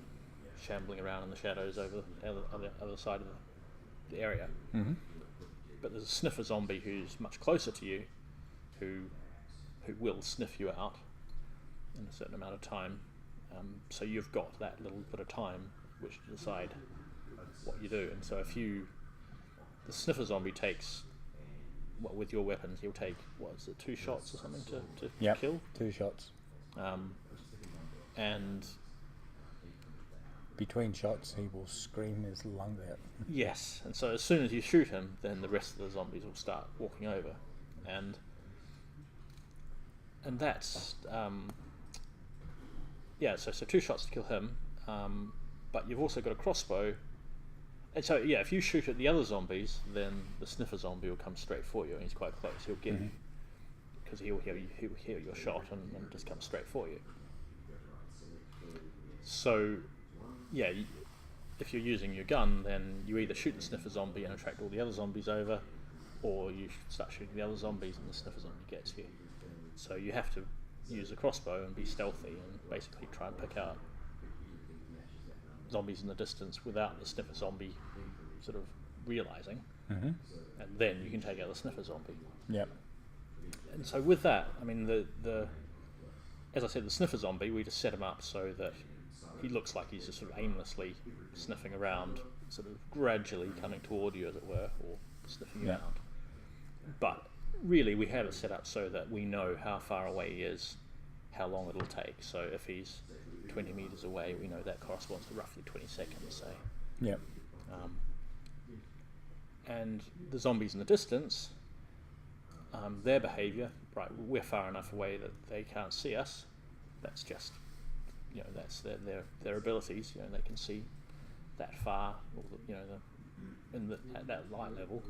[SPEAKER 3] shambling around in the shadows over the other side of the area. But there's a sniffer zombie who's much closer to you, who will sniff you out in a certain amount of time. So you've got that little bit of time which decide what you do. And so the sniffer zombie takes, with your weapons, he'll take, 2 shots or something to kill?
[SPEAKER 1] 2 shots.
[SPEAKER 3] And
[SPEAKER 1] between shots, he will scream his lungs out.
[SPEAKER 3] Yes, and so as soon as you shoot him, then the rest of the zombies will start walking over, and that's so 2 shots to kill him, but you've also got a crossbow, and so if you shoot at the other zombies, then the sniffer zombie will come straight for you, and he's quite close. He'll get you because he'll hear your shot and just come straight for you. So if you're using your gun, then you either shoot the sniffer zombie and attract all the other zombies over, or you start shooting the other zombies and the sniffer zombie gets you. So you have to use a crossbow and be stealthy and basically try and pick out zombies in the distance without the sniffer zombie sort of realising, and then you can take out the sniffer zombie.
[SPEAKER 1] Yep.
[SPEAKER 3] And so with that, I mean, as I said, the sniffer zombie, we just set him up so that he looks like he's just sort of aimlessly sniffing around, sort of gradually coming toward you, as it were, or sniffing you out. But really, we have it set up so that we know how far away he is, how long it'll take. So if he's 20 metres away, we know that corresponds to roughly 20 seconds, say.
[SPEAKER 1] Yep.
[SPEAKER 3] And the zombies in the distance, their behaviour, right, we're far enough away that they can't see us. That's just, that's their abilities. They can see that far, or at that light level.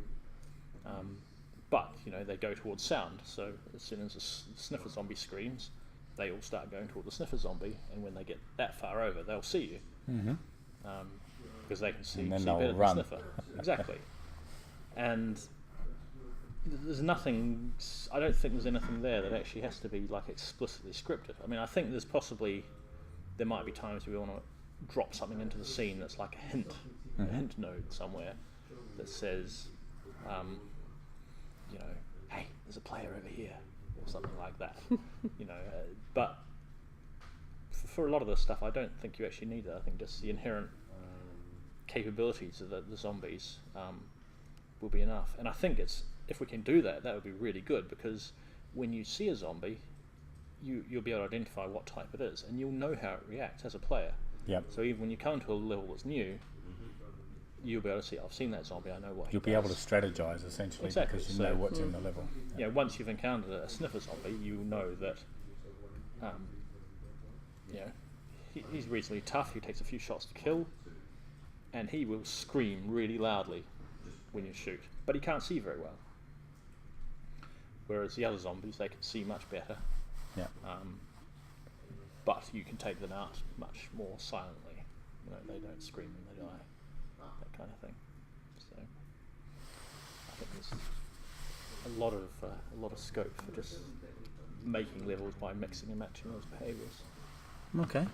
[SPEAKER 3] But they go towards sound. So as soon as the sniffer zombie screams, they all start going toward the sniffer zombie, and when they get that far over, they'll see you, because they can see better than the sniffer. Exactly. And there's nothing. I don't think there's anything there that actually has to be like explicitly scripted. I mean, I think there might be times we want to drop something into the scene that's like a hint node somewhere that says, hey, there's a player over here, or something like that. But for a lot of this stuff, I don't think you actually need that. I think just the inherent capabilities of the zombies will be enough. And I think if we can do that, that would be really good, because when you see a zombie, you'll be able to identify what type it is, and you'll know how it reacts as a player.
[SPEAKER 1] Yep.
[SPEAKER 3] So even when you come to a level that's new, you'll be able to see, I've seen that zombie, I know what he does.
[SPEAKER 1] You'll be able to strategize, essentially, because you know what's in the level.
[SPEAKER 3] Yeah, once you've encountered a sniffer zombie, you know that he's reasonably tough, he takes a few shots to kill, and he will scream really loudly when you shoot, but he can't see very well. Whereas the other zombies, they can see much better.
[SPEAKER 1] Yeah.
[SPEAKER 3] But you can take them out much more silently. They don't scream when they die. That kind of thing. So I think there's a lot of scope for just making levels by mixing and matching those behaviours.
[SPEAKER 1] Okay.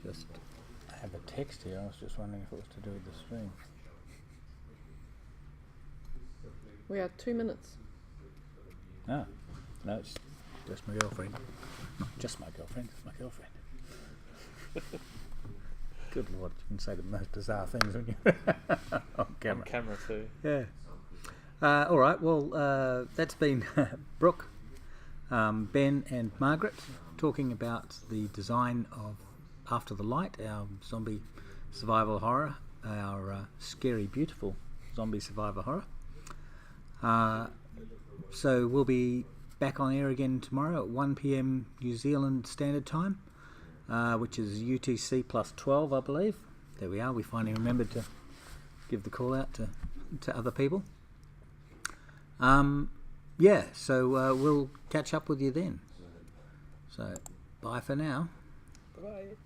[SPEAKER 1] I have a text here. I was just wondering if it was to do with the stream.
[SPEAKER 2] We are 2 minutes.
[SPEAKER 1] No, it's just my girlfriend. Not just my girlfriend, it's my girlfriend. Good Lord, you can say the most bizarre things when you on camera.
[SPEAKER 3] On camera too.
[SPEAKER 1] Yeah. All right, well, that's been Brook, Ben and Margaret talking about the design of After the Light, our zombie survival horror, our scary, beautiful zombie survivor horror. So we'll be back on air again tomorrow at 1 p.m. New Zealand Standard Time, which is UTC plus 12, I believe. There we are. We finally remembered to give the call out to other people. So we'll catch up with you then. So bye for now.
[SPEAKER 3] Bye.